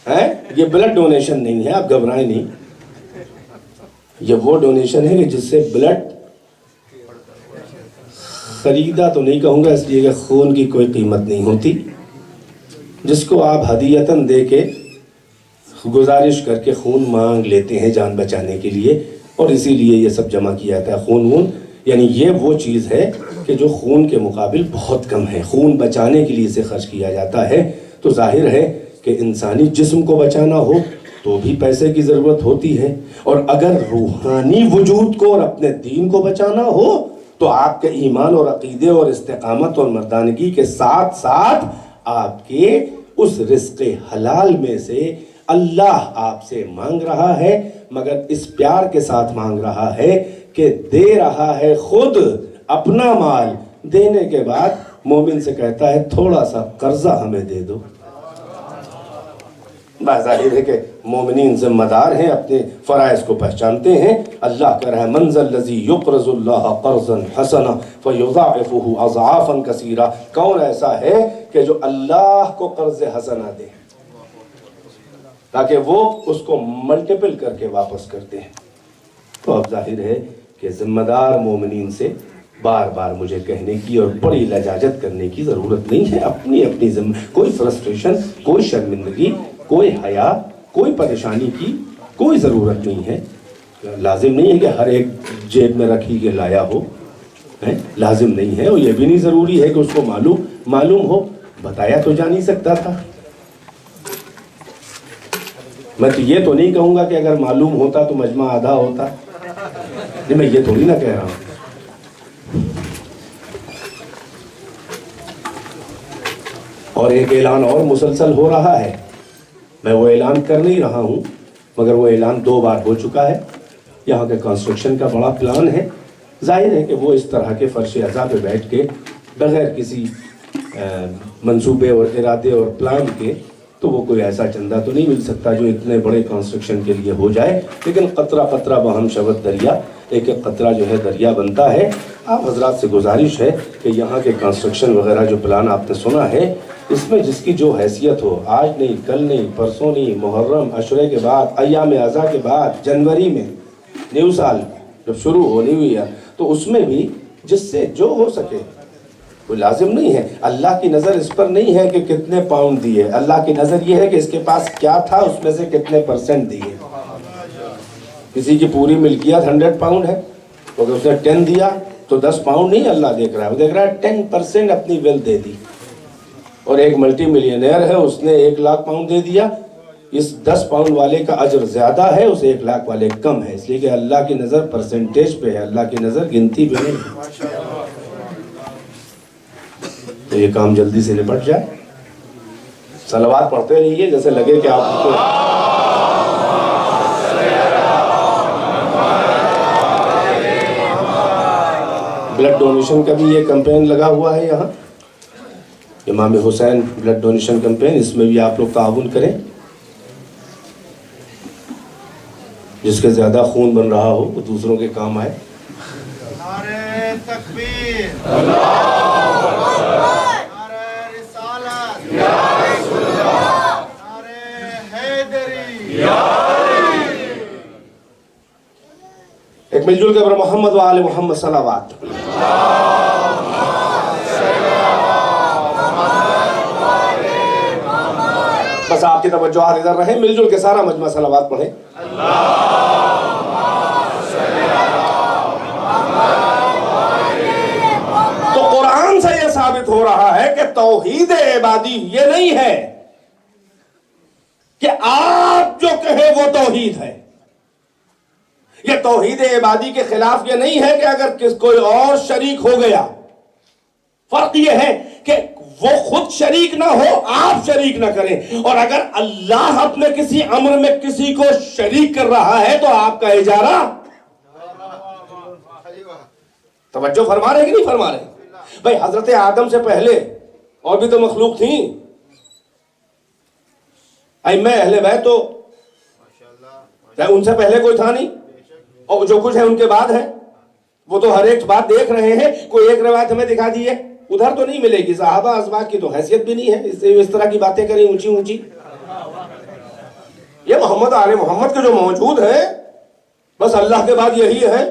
ہے. یہ بلڈ ڈونیشن نہیں ہے، آپ گھبرائیں نہیں. یہ وہ ڈونیشن ہے کہ جس سے بلڈ خریدا تو نہیں کہوں گا، اس لیے کہ خون کی کوئی قیمت نہیں ہوتی، جس کو آپ ہدیتاً دے کے گزارش کر کے خون مانگ لیتے ہیں جان بچانے کے لیے، اور اسی لیے یہ سب جمع کیا جاتا ہے. خون یعنی یہ وہ چیز ہے کہ جو خون کے مقابل بہت کم ہے، خون بچانے کے لیے اسے خرچ کیا جاتا ہے. تو ظاہر ہے کہ انسانی جسم کو بچانا ہو تو بھی پیسے کی ضرورت ہوتی ہے، اور اگر روحانی وجود کو اور اپنے دین کو بچانا ہو تو آپ کے ایمان اور عقیدے اور استقامت اور مردانگی کے ساتھ ساتھ آپ کے اس رزق حلال میں سے اللہ آپ سے مانگ رہا ہے، مگر اس پیار کے ساتھ مانگ رہا ہے کہ دے رہا ہے خود اپنا مال. دینے کے بعد مومن سے کہتا ہے تھوڑا سا قرضہ ہمیں دے دو. ظاہر ہے کہ مومنین ذمہ دار ہیں، اپنے فرائض کو پہچانتے ہیں. اللہ کہہ رہا ہے من ذا الذی یقرض اللہ قرضا حسنا فیضاعفہ اضعافا کثیرا. کون ایسا ہے کہ جو اللہ کو قرض حسنہ دے تاکہ وہ اس کو ملٹیپل کر کے واپس کرتے ہیں. تو اب ظاہر ہے کہ ذمہ دار مومنین سے بار بار مجھے کہنے کی اور بڑی لجاجت کرنے کی ضرورت نہیں ہے. اپنی اپنی ذمہ، کوئی فرسٹریشن، کوئی شرمندگی، کوئی حیا، کوئی پریشانی کی کوئی ضرورت نہیں ہے. لازم نہیں ہے کہ ہر ایک جیب میں رکھی کے لایا ہو، لازم نہیں ہے. اور یہ بھی نہیں ضروری ہے کہ اس کو معلوم ہو. بتایا تو جا نہیں سکتا تھا. میں تو یہ تو نہیں کہوں گا کہ اگر معلوم ہوتا تو مجمع آدھا ہوتا. نہیں میں یہ تھوڑی نہ کہہ رہا ہوں. اور ایک اعلان اور مسلسل ہو رہا ہے, میں وہ اعلان کر نہیں رہا ہوں مگر وہ اعلان 2 بار ہو چکا ہے. یہاں کے کنسٹرکشن کا بڑا پلان ہے. ظاہر ہے کہ وہ اس طرح کے فرش اعضاء پہ بیٹھ کے بغیر کسی منصوبے اور ارادے اور پلان کے تو وہ کوئی ایسا چندہ تو نہیں مل سکتا جو اتنے بڑے کنسٹرکشن کے لیے ہو جائے. لیکن قطرہ قطرہ بہم شود دریا, ایک ایک قطرہ جو ہے دریا بنتا ہے. آپ حضرات سے گزارش ہے کہ یہاں کے کنسٹرکشن وغیرہ جو پلان آپ نے سنا ہے, اس میں جس کی جو حیثیت ہو, آج نہیں, کل نہیں, پرسوں نہیں, محرم عشرے کے بعد, ایام اعضاء کے بعد, جنوری میں نیو سال جب شروع ہونی ہوئی ہے, تو اس میں بھی جس سے جو ہو سکے, کوئی لازم نہیں ہے. اللہ کی نظر اس پر نہیں ہے کہ کتنے پاؤنڈ دیے, اللہ کی نظر یہ ہے کہ اس کے پاس کیا تھا, اس میں سے کتنے % دیے. کسی کی پوری ملکیت 100 پاؤنڈ ہے, تو اگر اس نے 10 دیا تو 10 پاؤنڈ نہیں اللہ دیکھ رہا ہے, وہ دیکھ رہا ہے 10% اپنی ویلتھ دے دی. اور ایک ملٹی ملینئر ہے, اس نے 1 لاکھ پاؤنڈ دے دیا, اس 10 پاؤنڈ والے کا اجر زیادہ ہے, اس 1 لاکھ والے کم ہے, اس لیے کہ اللہ کی نظر پرسنٹیج پہ ہے, اللہ کی نظر گنتی پہ نہیں. تو یہ کام جلدی سے نپٹ جائے. صلوات پڑھتے رہیے جیسے لگے کہ آپ کو بلڈ ڈونیشن کا بھی یہ کمپین لگا ہوا ہے یہاں, امام حسین بلڈ ڈونیشن کمپین. اس میں بھی آپ لوگ تعاون کریں. جس کے زیادہ خون بن رہا ہو وہ دوسروں کے کام آئے. نعرہ تکبیر, نعرہ رسالت, نعرہ حیدری. ایک مل جل کے پر محمد و آل محمد صلوات. بس آپ کی توجہ ادھر رہے, مل جل کے سارا مجمع صلوات پڑھیں. تو قرآن سے یہ ثابت ہو رہا ہے کہ توحید عبادی یہ نہیں ہے کہ آپ جو کہیں وہ توحید ہے. یہ توحید عبادی کے خلاف یہ نہیں ہے کہ اگر کوئی اور شریک ہو گیا. فرق یہ ہے کہ وہ خود شریک نہ ہو, آپ شریک نہ کریں. اور اگر اللہ اپنے کسی امر میں کسی کو شریک کر رہا ہے تو آپ کا اجارہ. توجہ فرما رہے کہ نہیں فرما رہے؟ بھائی حضرت آدم سے پہلے اور بھی تو مخلوق تھیں. ائمہ اہل بیت تو ان سے پہلے کوئی تھا نہیں, اور جو کچھ ہے ان کے بعد ہے. وہ تو ہر ایک بات دیکھ رہے ہیں. کوئی ایک روایت ہمیں دکھا دیے, ادھر تو نہیں ملے گی. صحابہ ازواج کی تو حیثیت بھی نہیں ہے اس طرح کی باتیں کریں اونچی اونچی. یہ محمد آل محمد کے جو موجود ہیں بس اللہ کے بعد یہی ہے,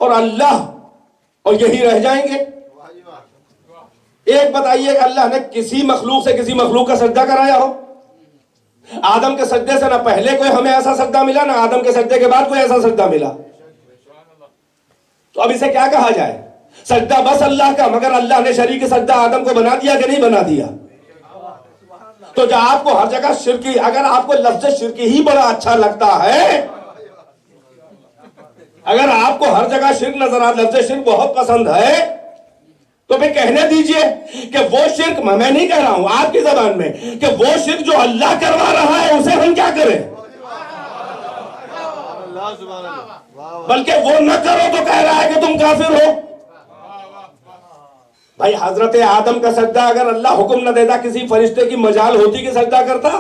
اور اللہ اور یہی رہ جائیں گے. ایک بتائیے کہ اللہ نے کسی مخلوق سے کسی مخلوق کا سجدہ کرایا ہو؟ آدم کے سجدے سے نہ پہلے کوئی ہمیں ایسا سجدہ ملا, نہ آدم کے سجدے کے بعد کوئی ایسا سجدہ ملا. تو اب اسے کیا کہا جائے؟ سجدہ بس اللہ کا, مگر اللہ نے شریک سجدہ آدم کو بنا دیا کہ نہیں بنا دیا؟ تو جو آپ کو ہر جگہ شرکی, اگر آپ کو لفظ شرکی ہی بڑا اچھا لگتا ہے, اگر آپ کو ہر جگہ شرک نظر آتا, لفظ شرک بہت پسند ہے, تو پھر کہنے دیجئے کہ وہ شرک, میں نہیں کہہ رہا ہوں آپ کی زبان میں, کہ وہ شرک جو اللہ کروا رہا ہے اسے ہم کیا کریں, بلکہ وہ نہ کرو تو کہہ رہا ہے کہ تم کافر ہو. بھائی حضرت آدم کا سجدہ اگر اللہ حکم نہ دیتا, کسی فرشتے کی مجال ہوتی کہ سجدہ کرتا,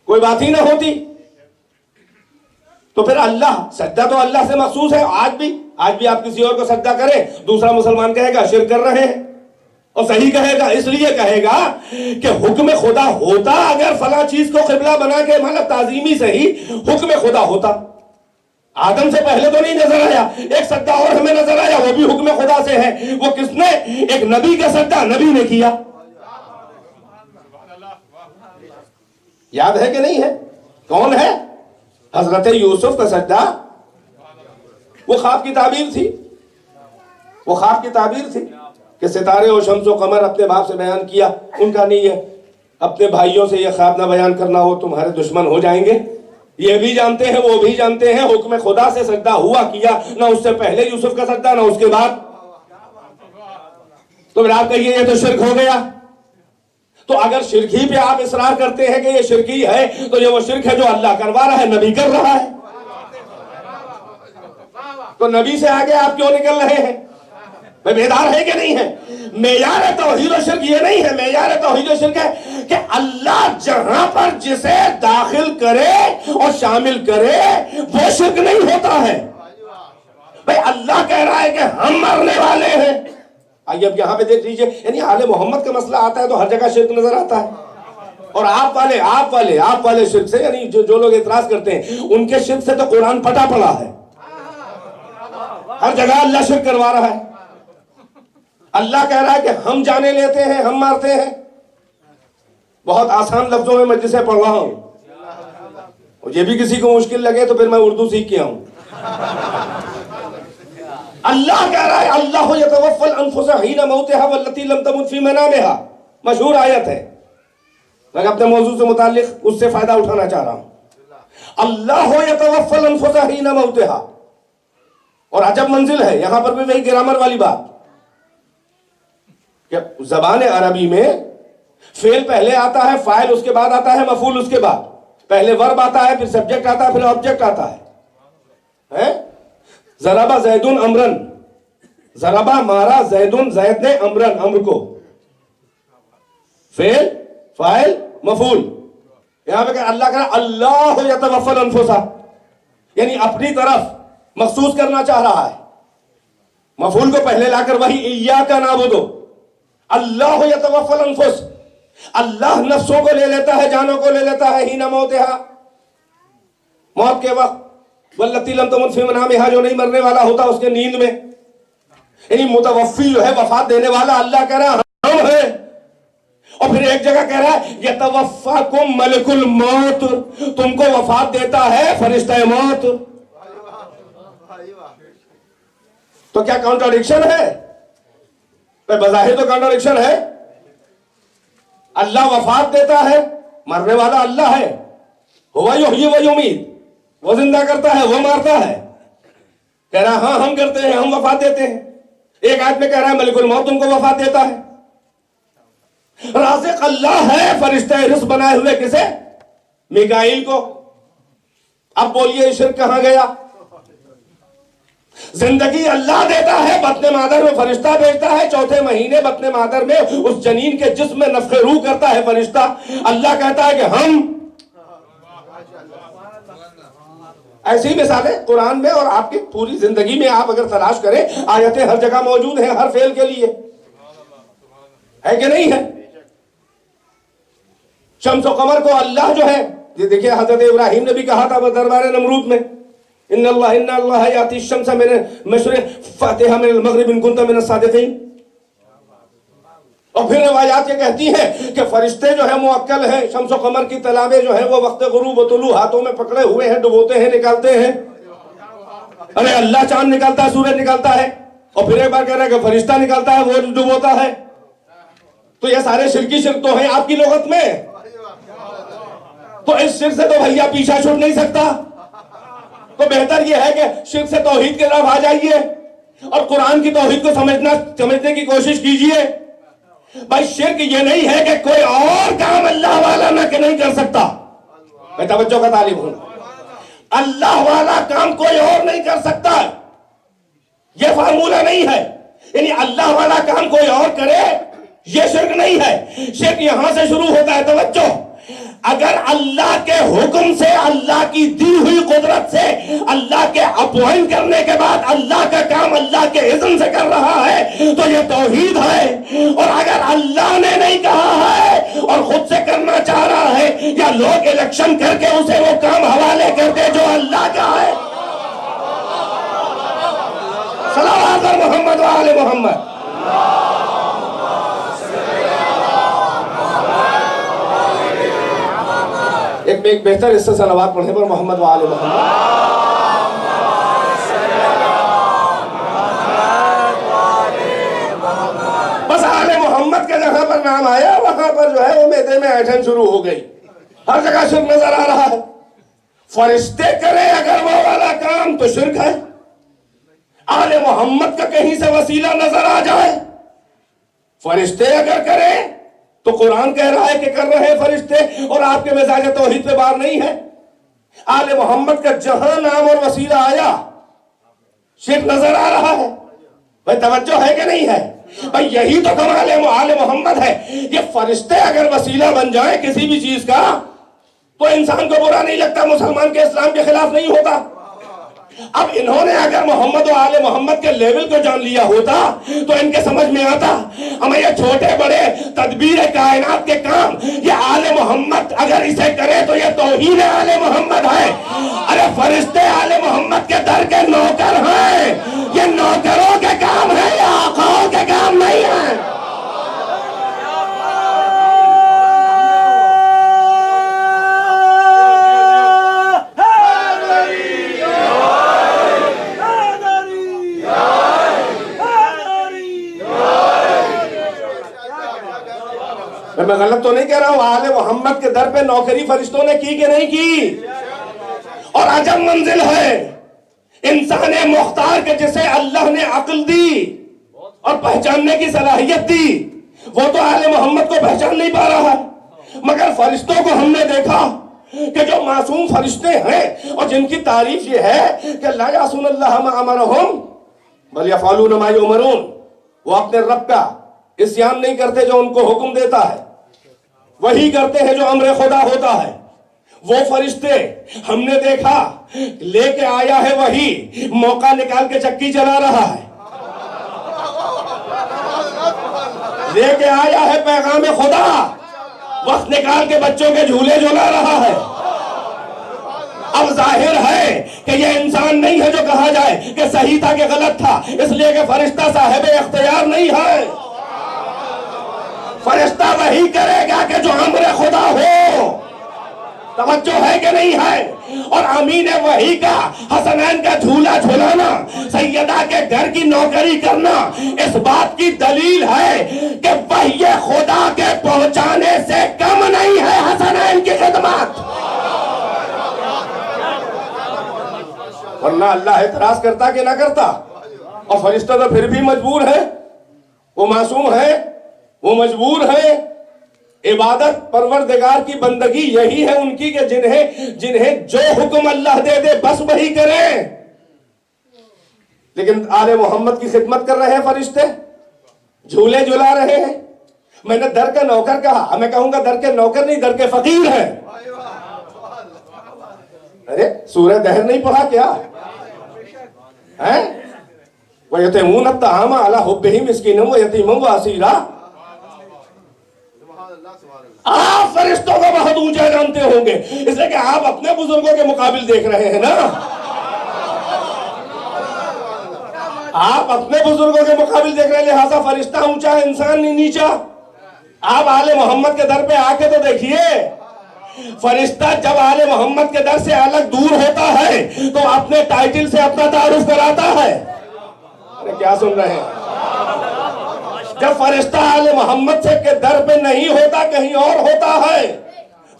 کوئی بات ہی نہ ہوتی. تو پھر اللہ, سجدہ تو اللہ سے مخصوص ہے. آج بھی آپ کسی اور کو سجدہ کریں, دوسرا مسلمان کہے گا شرک کر رہے ہیں, اور صحیح کہے گا, اس لیے کہے گا کہ حکم خدا ہوتا اگر فلاں چیز کو قبلہ بنا کے, مطلب تعظیمی سے ہی حکم خدا ہوتا. آدم سے پہلے تو نہیں نظر آیا, ایک سجدہ اور ہمیں نظر آیا, وہ بھی حکم خدا سے ہے. وہ کس نے؟ ایک نبی کا سجدہ نبی نے کیا. یاد ہے کہ نہیں ہے؟ کون ہے؟ حضرت یوسف کا سجدہ. وہ خواب کی تعبیر تھی, وہ خواب کی تعبیر تھی کہ ستارے اور شمس و قمر اپنے باپ سے بیان کیا, ان کا نہیں ہے. اپنے بھائیوں سے یہ خواب نہ بیان کرنا ہو, تمہارے دشمن ہو جائیں گے. یہ بھی جانتے ہیں وہ بھی جانتے ہیں حکم خدا سے سجدہ ہوا کیا، نہ اس سے پہلے یوسف کا سجدہ نہ اس کے بعد. تو پھر آپ کہیے یہ تو شرک ہو گیا. تو اگر شرک ہی پہ آپ اصرار کرتے ہیں کہ یہ شرکی ہے تو یہ وہ شرک ہے جو اللہ کروا رہا ہے، نبی کر رہا ہے. تو نبی سے آگے آپ کیوں نکل رہے ہیں؟ میں بیدار ہے کہ نہیں ہے؟ معیار توحید و شرک یہ نہیں ہے. معیار توحید و شرک ہے کہ اللہ جہاں پر جسے داخل کرے اور شامل کرے وہ شرک نہیں ہوتا ہے. بھئی اللہ کہہ رہا ہے کہ ہم مرنے والے ہیں. آئیے اب یہاں پہ دیکھ لیجئے، یعنی آل محمد کا مسئلہ آتا ہے تو ہر جگہ شرک نظر آتا ہے. اور آپ والے شرک سے، یعنی جو لوگ اعتراض کرتے ہیں ان کے شرک سے تو قرآن پٹا پڑا ہے. ہر جگہ اللہ شرک کروا رہا ہے. اللہ کہہ رہا ہے کہ ہم جانے لیتے ہیں، ہم مارتے ہیں. بہت آسان لفظوں میں مجلسیں پڑھ رہا ہوں، اور یہ بھی کسی کو مشکل لگے تو پھر میں اردو سیکھ کے آؤں. اللہ کہہ رہا ہے اللہ یتوفی الانفس حین موتها والتی لم تمت فی منامها. مشہور آیت ہے، میں اپنے موضوع سے متعلق اس سے فائدہ اٹھانا چاہ رہا ہوں. اللہ یتوفی الانفس حین موتها. اور عجب منزل ہے، یہاں پر بھی وہی گرامر والی بات کہ زبان عربی میں فعل پہلے آتا ہے، فاعل اس کے بعد آتا ہے، مفعول اس کے بعد. پہلے ورب آتا ہے، پھر سبجیکٹ آتا ہے، پھر آبجیکٹ آتا ہے. ضربہ زیدن امرن، ضربہ مارا زیدن، زید نے امرن، امر کو. فعل فاعل مفعول. یہاں پہ کہ اللہ کہہ رہا اللہ یتوفی الانفس، یعنی اپنی طرف مخصوص کرنا چاہ رہا ہے. مفعول کو پہلے لا کر وہی ایاک نعبد. اللہ یتوفی الانفس، اللہ نفسوں کو لے لیتا ہے، جانوں کو لے لیتا ہے. حین موتها، موت کے وقت. واللتی لم تمت فی منامها، جو نہیں مرنے والا ہوتا اس کے نیند میں. یعنی متوفی جو ہے وفات دینے والا اللہ کہہ رہا ہم ہے. اور پھر ایک جگہ کہہ رہا ہے یتوفاکم ملک الموت، تم کو وفات دیتا ہے فرشتہ موت. تو کیا کانٹراڈکشن ہے؟ بظاہر تو کانٹراڈکشن ہے. اللہ وفات دیتا ہے، مرنے والا اللہ ہے. ہوا یحیی و یمیت، وہ زندہ کرتا ہے وہ مارتا ہے. کہہ رہا ہاں ہم کرتے ہیں، ہم وفات دیتے ہیں. ایک آیت میں کہہ رہا ہے ملک الموت تم کو وفات دیتا ہے. رازق اللہ ہے، فرشتہ رزق بنائے ہوئے کسے؟ میکائیل کو. اب بولیے شرک کہاں گیا؟ زندگی اللہ دیتا ہے، بطن مادر میں فرشتہ بھیجتا ہے. چوتھے مہینے بطن مادر میں اس جنین کے جسم میں نفخ روح کرتا ہے فرشتہ. اللہ کہتا ہے کہ ہم. ایسی مثالیں قرآن میں اور آپ کی پوری زندگی میں آپ اگر تلاش کریں، آیتیں ہر جگہ موجود ہیں ہر فعل کے لیے. ہے کہ نہیں ہے؟ شمس و قمر کو اللہ جو ہے، یہ دیکھیں حضرت ابراہیم نے بھی کہا تھا دربار نمرود میں ان اللہ یاتی الشمس من المشرق فاتها من المغرب ان كنت من الصادقین. اور پھر روایات یہ کہتی ہیں کہ فرشتے جو ہیں موکل ہیں، شمس و قمر کی تلابیں جو ہیں وہ وقت غروب و طلوع ہاتھوں میں پکڑے ہوئے ہیں، ڈبوتے ہیں، نکالتے ہیں. ارے اللہ چاند نکالتا ہے، سورج نکالتا ہے، اور پھر ایک بار کہہ رہا ہے کہ فرشتہ نکالتا ہے، وہ ڈبوتا ہے. تو یہ سارے شرکی شرک تو ہیں آپ کی لغت میں. تو اس شرک سے تو بھیا پیچھا چھوٹ نہیں سکتا. تو بہتر یہ ہے کہ شرک سے توحید کی طرف آ جائیے اور قرآن کی توحید کو سمجھنے کی کوشش کیجئے. بھائی شرک یہ نہیں ہے کہ کوئی اور کام اللہ والا نہ کہ نہیں کر سکتا. میں توجہ کا طالب ہوں. اللہ والا کام کوئی اور نہیں کر سکتا، یہ فارمولہ نہیں ہے. یعنی اللہ والا کام کوئی اور کرے یہ شرک نہیں ہے. شرک یہاں سے شروع ہوتا ہے. توجہ، اگر اللہ کے حکم سے، اللہ کی دی ہوئی قدرت سے، اللہ کے اپوائنٹ کرنے کے بعد اللہ کا کام اللہ کے اذن سے کر رہا ہے تو یہ توحید ہے. اور اگر اللہ نے نہیں کہا ہے اور خود سے کرنا چاہ رہا ہے، یا لوگ الیکشن کر کے اسے وہ کام حوالے کرتے جو اللہ کا ہے. صلوات محمد و آل محمد. ایک بہتر اس سے صلوات پڑھنے پر محمد و آل محمد. بس آل محمد کا جہاں پر نام آیا وہاں پر جو ہے وہ میدے میں ایٹھن شروع ہو گئی. ہر جگہ شرک نظر آ رہا ہے. فرشتے کریں اگر وہ والا کام تو شرک ہے. آل محمد کا کہیں سے وسیلہ نظر آ جائے, فرشتے اگر کریں تو قرآن کہہ رہا ہے کہ کر رہے ہیں فرشتے, اور آپ کے مزاج توحید پہ بار نہیں ہے. آل محمد کا جہاں نام اور وسیلہ آیا شرک نظر آ رہا ہے. بھائی توجہ ہے کہ نہیں ہے؟ بھائی یہی تو کمال آل محمد ہے. یہ فرشتے اگر وسیلہ بن جائیں کسی بھی چیز کا تو انسان کو برا نہیں لگتا, مسلمان کے اسلام کے خلاف نہیں ہوتا. اب انہوں نے اگر محمد و آل محمد کے لیول کو جان لیا ہوتا تو ان کے سمجھ میں آتا ہمیں یہ چھوٹے بڑے تدبیر کائنات کے کام, یہ آل محمد اگر اسے کرے تو یہ توہین آل محمد ہے. ارے فرشتے آل محمد کے در کے نوکر ہیں, یہ نوکروں کے کام ہے, یہ آقاؤں کے کام نہیں ہے. میں غلط تو نہیں کہہ رہا ہوں, آل محمد کے در پہ نوکری فرشتوں نے کی کہ نہیں کی؟ اور عجب منزل ہے انسان مختار کے جسے اللہ نے عقل دی اور پہچاننے کی صلاحیت دی, وہ تو آل محمد کو پہچان نہیں پا رہا. مگر فرشتوں کو ہم نے دیکھا کہ جو معصوم فرشتے ہیں اور جن کی تعریف یہ ہے کہ لا یعصون اللہ ما امرہم بل یفعلون ما یؤمرون, وہ اپنے رب کا عصیان نہیں کرتے جو ان کو حکم دیتا ہے, وہی کرتے ہیں جو امر خدا ہوتا ہے. وہ فرشتے ہم نے دیکھا لے کے آیا ہے وہی, موقع نکال کے چکی چلا رہا ہے, لے کے آیا ہے پیغام خدا, وقت نکال کے بچوں کے جھولے جھولا رہا ہے. اب ظاہر ہے کہ یہ انسان نہیں ہے جو کہا جائے کہ صحیح تھا کہ غلط تھا, اس لیے کہ فرشتہ صاحب اختیار نہیں ہے. فرشتہ وہی کرے گا کہ جو امر خدا ہو. توجہ ہے کہ نہیں ہے؟ اور امین وحی کا حسنین کا جھولا جھولانا, سیدہ کے گھر کی نوکری کرنا اس بات کی دلیل ہے کہ وحی خدا کے پہنچانے سے کم نہیں ہے حسنین کی خدمت. ورنہ اللہ اعتراض کرتا کہ نہ کرتا, اور فرشتہ تو پھر بھی مجبور ہے, وہ معصوم ہے, وہ مجبور ہے. عبادت پروردگار کی بندگی یہی ہے ان کی کہ جنہیں جو حکم اللہ دے دے بس وہی کریں. لیکن آل محمد کی خدمت کر رہے ہیں فرشتے, جھولے جھلا رہے ہیں. میں نے در کا نوکر کہا, میں کہوں گا در کے نوکر نہیں, در کے فقیر ہیں. ارے سورہ دہر نہیں پڑھا کیا؟ وَيَطْعِمُونَ الطَّعَامَ عَلَىٰ حُبِّهِ مِسْكِينًا وَيَتِيمًا وَأَسِيرًا. آپ فرشتوں کو بہت اونچا جانتے ہوں گے, اس لیے کہ آپ اپنے بزرگوں کے مقابل دیکھ رہے ہیں نا. آپ اپنے بزرگوں کے مقابل دیکھ رہے ہیں, لہذا فرشتہ اونچا ہے, انسان نہیں نیچا. آپ آل محمد کے در پہ آ کے تو دیکھیے, فرشتہ جب آل محمد کے در سے الگ دور ہوتا ہے تو اپنے ٹائٹل سے اپنا تعارف کراتا ہے. کیا سن رہے ہیں؟ جب فرشتہ آل محمد سے کے در پہ نہیں ہوتا, کہیں اور ہوتا ہے,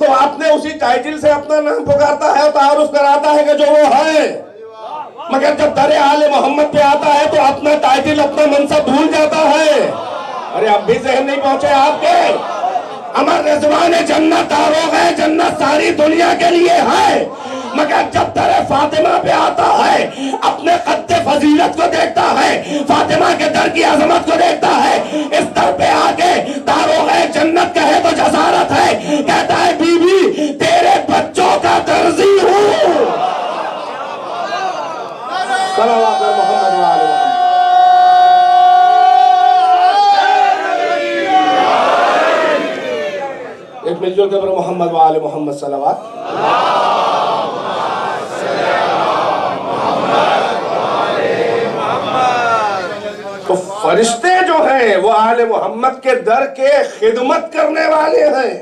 تو اپنے اسی ٹائٹل سے اپنا نام پکارتا ہے, تعارف کراتا ہے کہ جو وہ ہے. مگر جب در آل محمد پہ آتا ہے تو اپنا ٹائٹل, اپنا منصب بھول جاتا ہے. ارے اب بھی ذہن نہیں پہنچے آپ کے؟ امر رضوان جنت داروغ ہے, جنت ساری دنیا کے لیے ہے. مگر جب در فاطمہ پہ آتا ہے اپنے قد فضیلت کو دیکھتا ہے, فاطمہ کے در کی عظمت کو دیکھتا ہے, اس در پہ آ کے داروغ جنت کہے تو جسارت ہے. کہتا ہے بی بی تیرے بچوں کا درزی ہوں. صلوات محمد و آل محمد. ایک مل جل کے پر محمد و آل محمد صلوات. تو فرشتے جو ہیں وہ آل محمد کے در کے خدمت کرنے والے ہیں.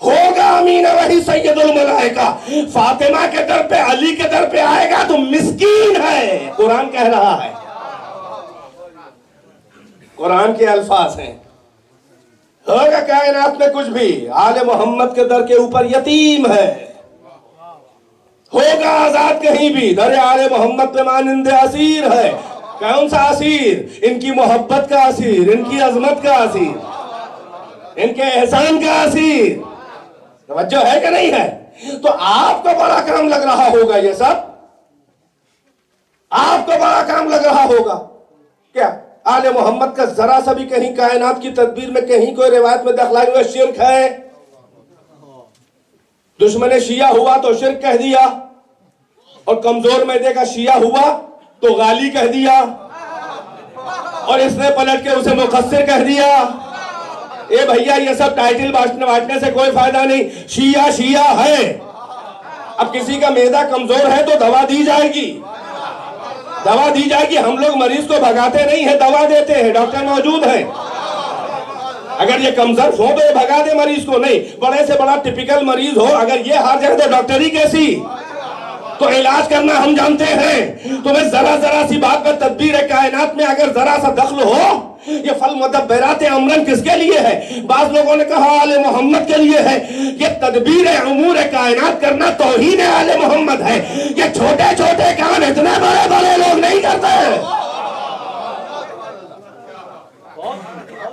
ہوگا امین وحی سید الملائکہ, فاطمہ کے در پہ, علی کے در پہ آئے گا تو مسکین ہے. قرآن کہہ رہا ہے, قرآن کے الفاظ ہیں, ہوگا کائنات میں کچھ بھی، آل محمد کے در کے اوپر یتیم ہے، ہوگا آزاد کہیں بھی، در آل محمد پہ مانند اسیر ہے۔ کون سا اسیر؟ ان کی محبت کا اسیر، ان کی عظمت کا اسیر، ان کے احسان کا اسیر۔ توجہ ہے کہ نہیں ہے؟ تو آپ کو بڑا کام لگ رہا ہوگا یہ سب، آپ کو بڑا کام لگ رہا ہوگا کیا؟ آل محمد کا ذرا سا بھی کہیں کائنات کی تدبیر میں کہیں کوئی روایت میں دخلائی ہوئے شرک ہے؟ دشمن شیعہ ہوا تو شرک کہہ دیا، اور کمزور میدے کا شیعہ ہوا تو غالی کہہ دیا، اور اس نے پلٹ کے اسے مقصر کہہ دیا۔ اے بھیا یہ سب ٹائٹل بانٹنے سے کوئی فائدہ نہیں، شیعہ شیعہ ہے۔ اب کسی کا میدہ کمزور ہے تو دوا دی جائے گی، دوا دی جائے گی۔ ہم لوگ مریض کو بھگاتے نہیں ہیں، دوا دیتے ہیں، ڈاکٹر موجود ہیں۔ اگر یہ کمزور ہو تو یہ بھگا دے مریض کو، نہیں بڑے سے بڑا ٹپیکل مریض ہو اگر یہ ہار جائے تو ڈاکٹری کیسی؟ تو علاج کرنا ہم جانتے ہیں۔ تمہیں ذرا سی بات پر تدبیر کائنات میں اگر ذرا سا دخل ہو، یہ فالمدبرات امرن کس کے لیے ہے؟ بعض لوگوں نے کہا آل محمد کے لیے ہے۔ یہ تدبیر امور کائنات کرنا توہین آل محمد ہے۔ یہ چھوٹے چھوٹے کام اتنے بڑے بڑے لوگ نہیں کرتے،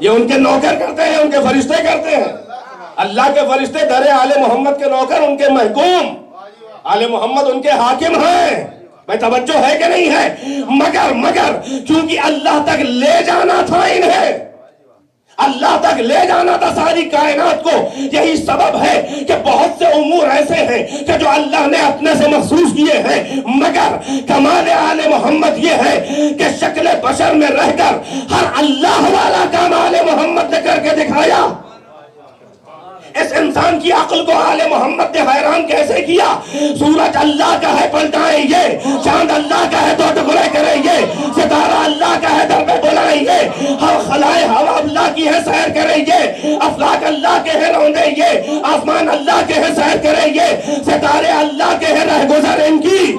یہ ان کے نوکر کرتے ہیں، ان کے فرشتے کرتے ہیں۔ اللہ کے فرشتے در آل محمد کے نوکر، ان کے محکوم، آل محمد ان کے حاکم ہیں۔ میں توجہ ہے کہ نہیں ہے؟ مگر چونکہ اللہ تک لے جانا تھا انہیں، اللہ تک لے جانا تھا ساری کائنات کو، یہی سبب ہے کہ بہت سے امور ایسے ہیں کہ جو اللہ نے اپنے سے مخصوص کیے ہیں، مگر کمال آل محمد یہ ہے کہ شکل بشر میں رہ کر ہر اللہ والا کام آل محمد نے کر کے دکھایا۔ اس انسان کی عقل کو آل محمد نے حیران کیسے کیا؟ سورج اللہ کا ہے پلٹائیں گے، چاند اللہ کا ہے تو ٹکڑے کریں گے، ستارہ اللہ کا ہے در پہ بلائیں گے، ہر خلائے ہوا اللہ کی ہے سیر کریں گے، افلاک اللہ کے ہیں روندیں گے، آسمان اللہ کے ہیں سیر کریں گے، ستارے اللہ کے ہیں رہ گزر ان کی،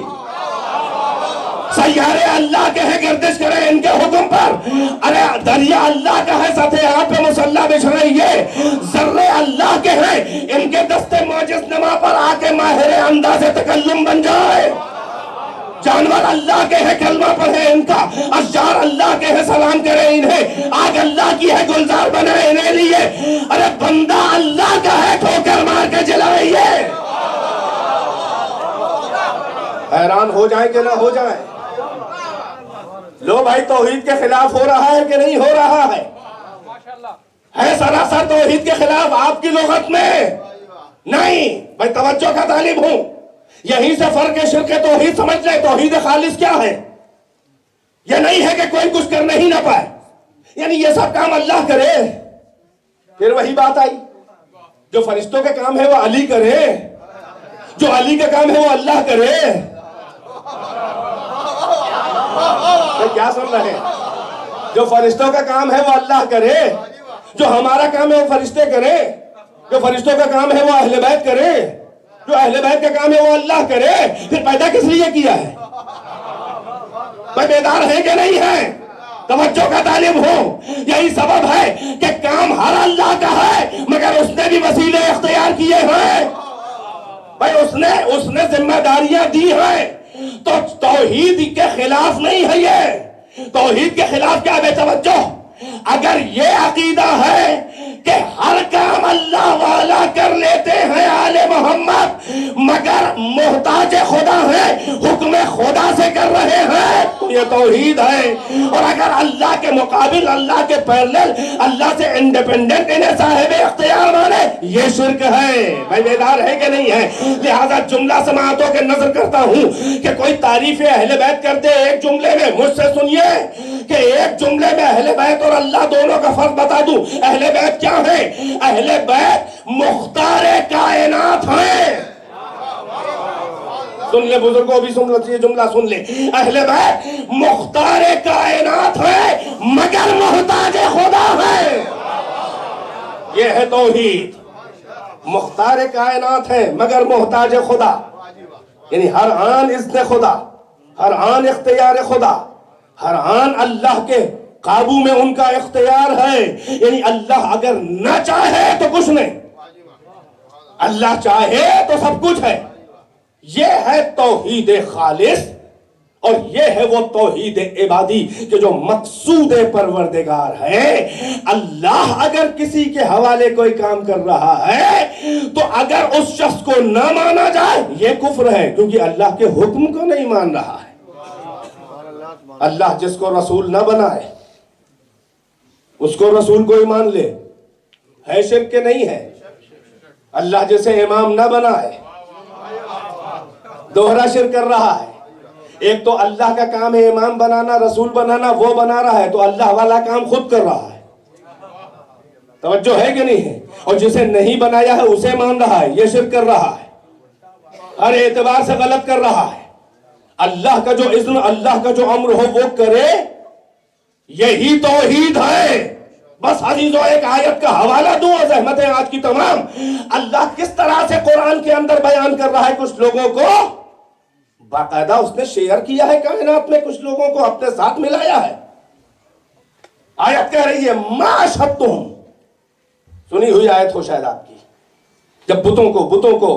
سیارے اللہ کے ہیں گردش کریں ان کے حکم پر، ارے دریا اللہ کا ہے سطح آب پہ مسلح بچھ رہی ہے، ذرے اللہ کے ہیں ان کے دستے معجز نما پر آ کے ماہر انداز تکلم بن جائے، جانور اللہ کے ہیں کلمہ پڑھے ان کا، اشجار اللہ کے ہیں سلام کرے انہیں، آگ اللہ کی ہے گلزار بنے انہیں لیے، ارے بندہ اللہ کا ہے ٹھوکر مار کے جلائیے۔ حیران ہو جائیں کہ نہ ہو جائیں؟ لو بھائی توحید کے خلاف ہو رہا ہے کہ نہیں ہو رہا ہے؟ ہے سراسر توحید کے خلاف آپ کی لغت میں؟ نہیں، میں توجہ کا طالب ہوں، یہیں سے فرق شرک توحید سمجھ لے۔ توحید خالص کیا ہے؟ یہ نہیں ہے کہ کوئی کچھ کرنے ہی نہ پائے، یعنی یہ سب کام اللہ کرے۔ پھر وہی بات آئی، جو فرشتوں کے کام ہے وہ علی کرے، جو علی کا کام ہے وہ اللہ کرے۔ کیا سن رہے ہیں؟ جو فرشتوں کا کام ہے وہ اللہ کرے، جو ہمارا کام ہے وہ فرشتے کرے، جو فرشتوں کا کام ہے وہ اہل بیت کرے، جو اہل بیت کا کام ہے وہ اللہ کرے۔ پھر پیدا کس لیے کیا ہے؟ میں بیدار ہے کہ نہیں ہے؟ توجہ کا طالب ہوں، یہی سبب ہے کہ کام ہر اللہ کا ہے، مگر اس نے بھی وسیلے اختیار کیے ہیں بھائی، اس نے ذمہ داریاں دی ہیں۔ تو توحید کے خلاف نہیں ہے یہ، توحید کے خلاف کیا؟ بے توجہ، اگر یہ عقیدہ ہے کہ ہر کام اللہ والا کر لیتے ہیں آل محمد مگر محتاج خدا ہے، حکم خدا سے کر رہے ہیں، تو یہ توحید ہے۔ اور اگر اللہ کے مقابل، اللہ کے پیرلل، اللہ سے انڈیپینڈنٹ انہیں صاحب اختیار مانے، یہ شرک ہے۔ بھائی بیدار ہے کہ نہیں ہے؟ لہذا جملہ سماعتوں کے نظر کرتا ہوں کہ کوئی تعریف اہل بیت کرتے ایک جملے میں، مجھ سے سنیے کہ ایک جملے میں اہل بیت اور اللہ دونوں کا فرق بتا دوں۔ اہل بیت کیا ہے؟ اہل بیت مختار کائنات ہیں۔ سن لے بزرگوں بھی سن لے، یہ جملہ سن لے، اہل بیت مختار کائنات ہے مگر محتاج خدا ہے۔ یہ ہے توحید، مختار کائنات ہے مگر محتاج خدا، یعنی ہر آن اذن خدا، ہر آن اختیار خدا، ہر آن اللہ کے قابو میں ان کا اختیار ہے. یعنی اللہ اگر نہ چاہے تو کچھ نہیں، اللہ چاہے تو سب کچھ ہے. یہ ہے توحید خالص، اور یہ ہے وہ توحید عبادی کہ جو مقصود پروردگار ہے. اللہ اگر کسی کے حوالے کوئی کام کر رہا ہے تو اگر اس شخص کو نہ مانا جائے یہ کفر ہے، کیونکہ اللہ کے حکم کو نہیں مان رہا ہے. اللہ جس کو رسول نہ بنائے اس کو رسول کو ہی مان لے، ہے شرک کے نہیں ہے. اللہ جسے امام نہ بنائے دوہرا شرک کر رہا ہے. ایک تو اللہ کا کام ہے امام بنانا، رسول بنانا، وہ بنا رہا ہے، تو اللہ والا کام خود کر رہا ہے. توجہ ہے کہ نہیں ہے؟ اور جسے نہیں بنایا ہے اسے مان رہا ہے، یہ شرک کر رہا ہے، ہر اعتبار سے غلط کر رہا ہے. اللہ کا جو اذن، اللہ کا جو امر ہو وہ کرے، یہی توحید ہے. بس عزیزو ایک آیت کا حوالہ دوں، زحمتیں آج کی تمام. اللہ کس طرح سے قرآن کے اندر بیان کر رہا ہے کچھ لوگوں کو، باقاعدہ اس نے شیئر کیا ہے کائنات میں، کچھ لوگوں کو اپنے ساتھ ملایا ہے. آیت کہہ رہی ہے ما اشہدتہم، سنی ہوئی آیت ہو شاید آپ کی، جب بتوں کو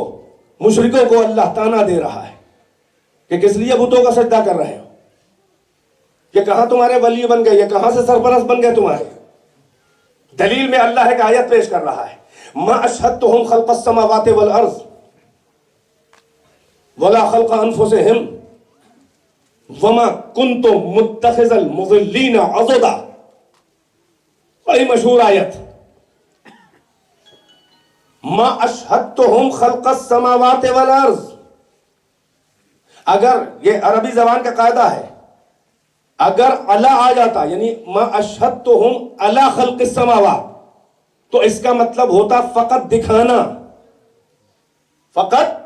مشرکوں کو اللہ تانا دے رہا ہے کہ کس لیے بتوں کا سجدہ کر رہے ہو، یہ کہاں تمہارے ولی بن گئے، یہ کہاں سے سرپرست بن گئے تمہارے. دلیل میں اللہ ایک آیت پیش کر رہا ہے، ما اشہدتہم خلق السماوات والارض ولا خلق انفسہم وما کنت متخذ المضلین عضدا. بڑی مشہور آیت، ما اشہدتہم خلق السماوات والارض. اگر یہ عربی زبان کا قاعدہ ہے، اگر علی آ جاتا یعنی ما اشہدتہم علی خلق السماوات تو اس کا مطلب ہوتا فقط دکھانا، فقط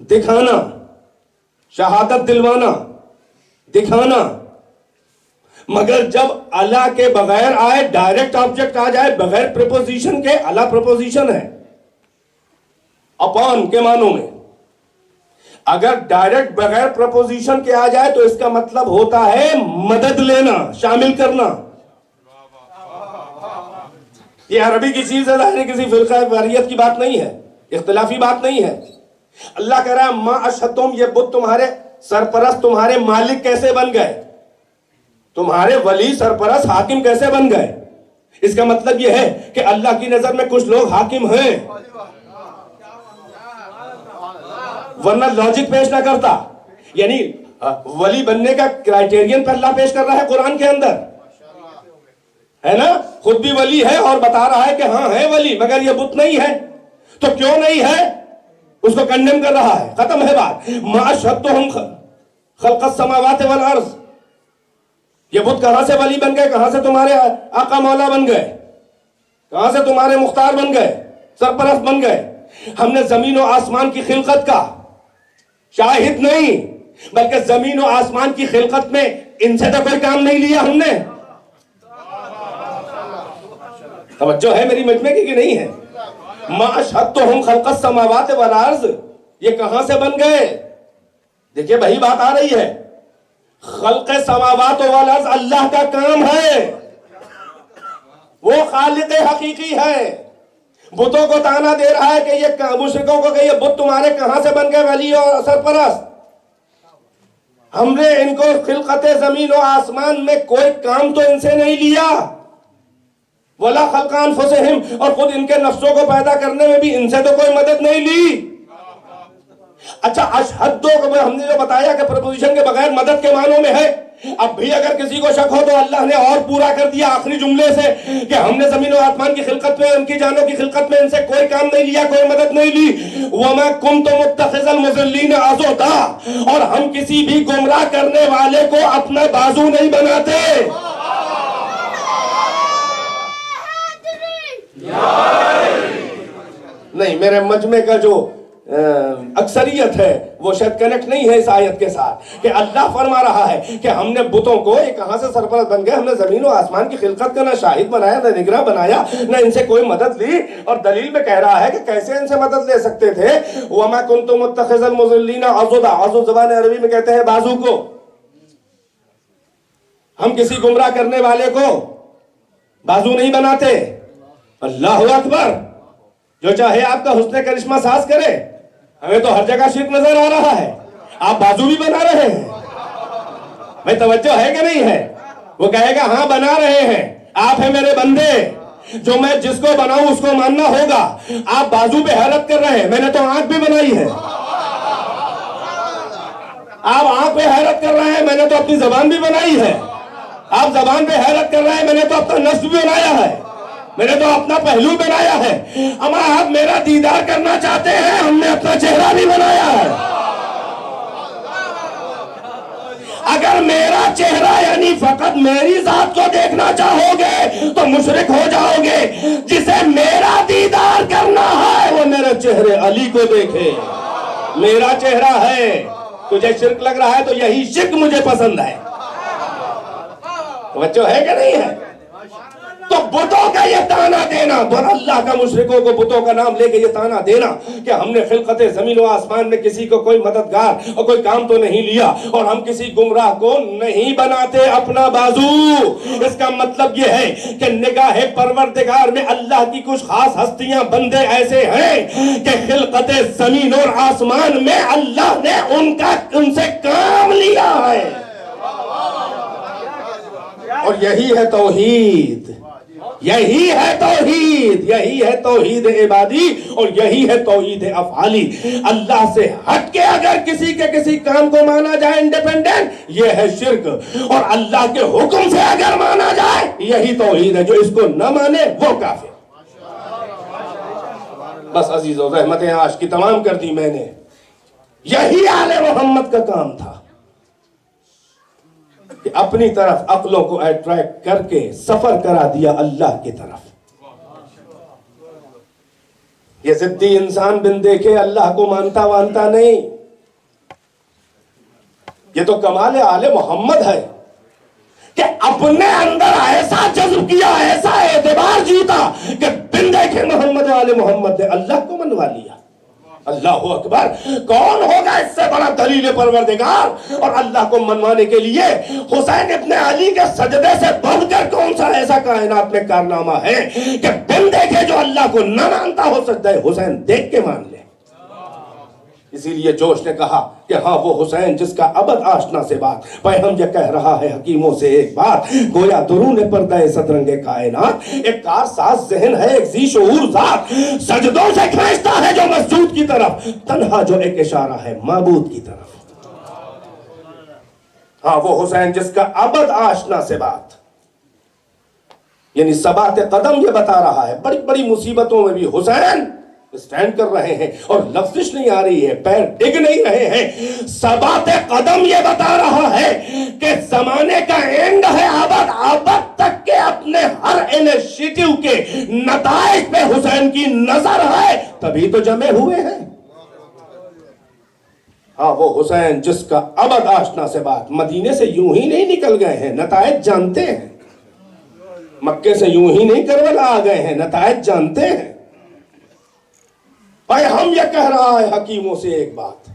دکھانا، شہادت دلوانا، دکھانا. مگر جب علی کے بغیر آئے، ڈائریکٹ آبجیکٹ آ جائے بغیر پریپوزیشن کے، علی پریپوزیشن ہے اپون کے معنوں میں، اگر ڈائریکٹ بغیر پریپوزیشن کے آ جائے تو اس کا مطلب ہوتا ہے مدد لینا، شامل کرنا. یہ عربی کی چیز ہے، ظاہر کسی فرقہ واریت کی بات نہیں ہے، اختلافی بات نہیں ہے. اللہ کہہ رہا ہے ما اشہدتہم، یہ بت تمہارے سرپرست، تمہارے مالک کیسے بن گئے، تمہارے ولی سرپرست حاکم کیسے بن گئے. اس کا مطلب یہ ہے کہ اللہ کی نظر میں کچھ لوگ حاکم ہیں، ورنہ لاجک پیش نہ کرتا. یعنی ولی بننے کا کرائٹیرین پر اللہ پیش کر رہا ہے قرآن کے اندر، ہے نا. خود بھی ولی ہے اور بتا رہا ہے کہ ہاں ہے ولی، مگر یہ بت نہیں ہے. تو کیوں نہیں ہے اس کو کنڈیم کر رہا ہے. ختم ہے بات. ما اشہدتہم خلق السماوات والارض. یہ بت کہاں سے ولی بن گئے، کہاں سے تمہارے آقا مولا بن گئے، کہاں سے تمہارے مختار بن گئے، سرپرست بن گئے. ہم نے زمین و آسمان کی خلقت کا شاہد نہیں، بلکہ زمین و آسمان کی خلقت میں ان سے تو کوئی کام نہیں لیا ہم نے. توجہ ہے میری مجمع کی کہ نہیں ہے؟ ما اشہدتہم خلق السماوات والارض، یہ کہاں سے بن گئے؟ دیکھیے وہی بات آ رہی ہے. خلق سماوات والارض اللہ کا کام ہے، وہ خالق حقیقی ہے. بتوں کو تانا دے رہا ہے کہ یہ مشرکوں کو کہ یہ بت تمہارے کہاں سے بن گئے ولی اور سرپرست. ہم نے ان کو خلقت زمین و آسمان میں کوئی کام تو ان سے نہیں لیا. ولا خلق انفسہم، اور خود ان کے نفسوں کو پیدا کرنے میں بھی ان سے تو کوئی مدد نہیں لی. اچھا اشہدو کو ہم نے جو بتایا کہ پریپوزیشن کے بغیر مدد کے معنوں میں ہے. اب بھی اگر کسی کو شک ہو تو اللہ نے اور پورا کر دیا آخری جملے سے کہ ہم نے زمین و آسمان کی خلقت میں، ان کی جانوں کی خلقت میں ان سے کوئی کام نہیں لیا، کوئی مدد نہیں لی. وَمَا كُنْتُ مُتَّخِذَ الْمُضِلِّينَ عَضُدًا، اور ہم کسی بھی گمراہ کرنے والے کو اپنا بازو نہیں بناتے. نہیں، میرے مجمع کا جو اکثریت ہے وہ شاید کنیکٹ نہیں ہے اس آیت کے ساتھ کہ اللہ فرما رہا ہے کہ ہم نے بتوں کو یہ کہاں سے سرپرست بن گئے، ہم نے زمین و آسمان کی خلقت کا نہ شاہد بنایا، نہ نگراں بنایا، نہ ان سے کوئی مدد لی. اور دلیل میں کہہ رہا ہے کہ کیسے ان سے مدد لے سکتے تھے. وَمَا كُنْتُ مُتَّخِذَ الْمُضِلِّينَ عَضُدًا، عضد زبان عربی میں کہتے ہیں بازو کو. ہم کسی گمراہ کرنے والے کو بازو نہیں بناتے. اللہ اکبر. جو چاہے آپ کا حسن کرشمہ ساز کرے, ہمیں تو ہر جگہ شرک نظر آ رہا ہے. آپ بازو بھی بنا رہے ہیں. بھائی توجہ ہے کہ نہیں ہے؟ وہ کہے گا ہاں بنا رہے ہیں. آپ ہیں میرے بندے, جو میں جس کو بناؤں اس کو ماننا ہوگا. آپ بازو پہ حیرت کر رہے ہیں, میں نے تو آنکھ بھی بنائی ہے. آپ آنکھ پہ حیرت کر رہے ہیں, میں نے تو اپنی زبان بھی بنائی ہے. آپ زبان پہ حیرت کر رہے ہیں, میں نے تو اپنا نفس بھی بنایا ہے, میں نے تو اپنا پہلو بنایا ہے. اما آپ میرا دیدار کرنا چاہتے ہیں, ہم نے اپنا چہرہ بھی بنایا ہے. اگر میرا چہرہ یعنی فقط میری ذات کو دیکھنا چاہو گے تو مشرک ہو جاؤ گے. جسے میرا دیدار کرنا ہے وہ میرے چہرے علی کو دیکھے. میرا چہرہ ہے. تجھے شرک لگ رہا ہے تو یہی شرک مجھے پسند ہے. توجہ ہے کہ نہیں ہے؟ تو بتوں کا یہ تانا دینا, اور اللہ کا مشرکوں کو بتوں کا نام لے کے یہ تانا دینا کہ ہم نے خلقت زمین و آسمان میں کسی کو کوئی مددگار اور کوئی کام تو نہیں لیا, اور ہم کسی گمراہ کو نہیں بناتے اپنا بازو. اس کا مطلب یہ ہے کہ نگاہ پروردگار میں اللہ کی کچھ خاص ہستیاں بندے ایسے ہیں کہ خلقت زمین اور آسمان میں اللہ نے ان سے کام لیا ہے. اور یہی ہے توحید, یہی ہے توحید, یہی ہے توحید عبادی, اور یہی ہے توحید افعالی. اللہ سے ہٹ کے اگر کسی کے کسی کام کو مانا جائے انڈیپینڈنٹ, یہ ہے شرک. اور اللہ کے حکم سے اگر مانا جائے, یہی توحید ہے. جو اس کو نہ مانے وہ کافر. بس عزیزو, رحمتیں آج کی تمام کر دی میں نے. یہی آل محمد کا کام تھا کہ اپنی طرف عقلوں کو اٹریکٹ کر کے سفر کرا دیا اللہ کی طرف. یہ ضدی انسان بن دیکھے اللہ کو مانتا وانتا نہیں. یہ تو کمال آل محمد ہے کہ اپنے اندر ایسا جذب کیا, ایسا اعتبار جیتا کہ بن دیکھے محمد آل محمد نے اللہ کو منوا لیا. اللہ اکبر. کون ہوگا اس سے بڑا دلیل پروردگار اور اللہ کو منوانے کے لیے؟ حسین ابن علی کے سجدے سے بڑھ کر کون سا ایسا کائنات میں کارنامہ ہے کہ بن دیکھے جو اللہ کو نہ مانتا ہو سجدہ حسین دیکھ کے مان لے. اسی لیے جوش نے کہا کہ ہاں وہ حسین جس کا ابد آشنا سے بات. پیغام یہ کہہ رہا ہے حکیموں سے ایک بات, گویا درون پردہ صدرنگ کائنات, ایک کار ساز ذہن ہے, ایک ذی شعور ذات, سجدوں سے کھینچتا ہے جو مسجود کی طرف, تنہا جو ایک اشارہ ہے معبود کی طرف. ہاں وہ حسین جس کا ابد آشنا سے بات, یعنی ثبات قدم یہ بتا رہا ہے. بڑی بڑی مصیبتوں میں بھی حسین اسٹینڈ کر رہے ہیں اور لفظش نہیں آ رہی ہے, پیر ڈگ نہیں رہے ہیں. ثبات قدم یہ بتا رہا ہے کہ زمانے کا اینڈ ہے ابد تک کے اپنے ہر انیشیٹو کے نتائج پہ حسین کی نظر ہے, تبھی تو جمع ہوئے ہیں. ہاں وہ حسین جس کا ابد آشنا سے بات, مدینے سے یوں ہی نہیں نکل گئے ہیں, نتائج جانتے ہیں. مکے سے یوں ہی نہیں کربلا آ گئے ہیں, نتائج جانتے ہیں. بھائی ہم یہ کہہ رہا ہے حکیموں سے ایک بات,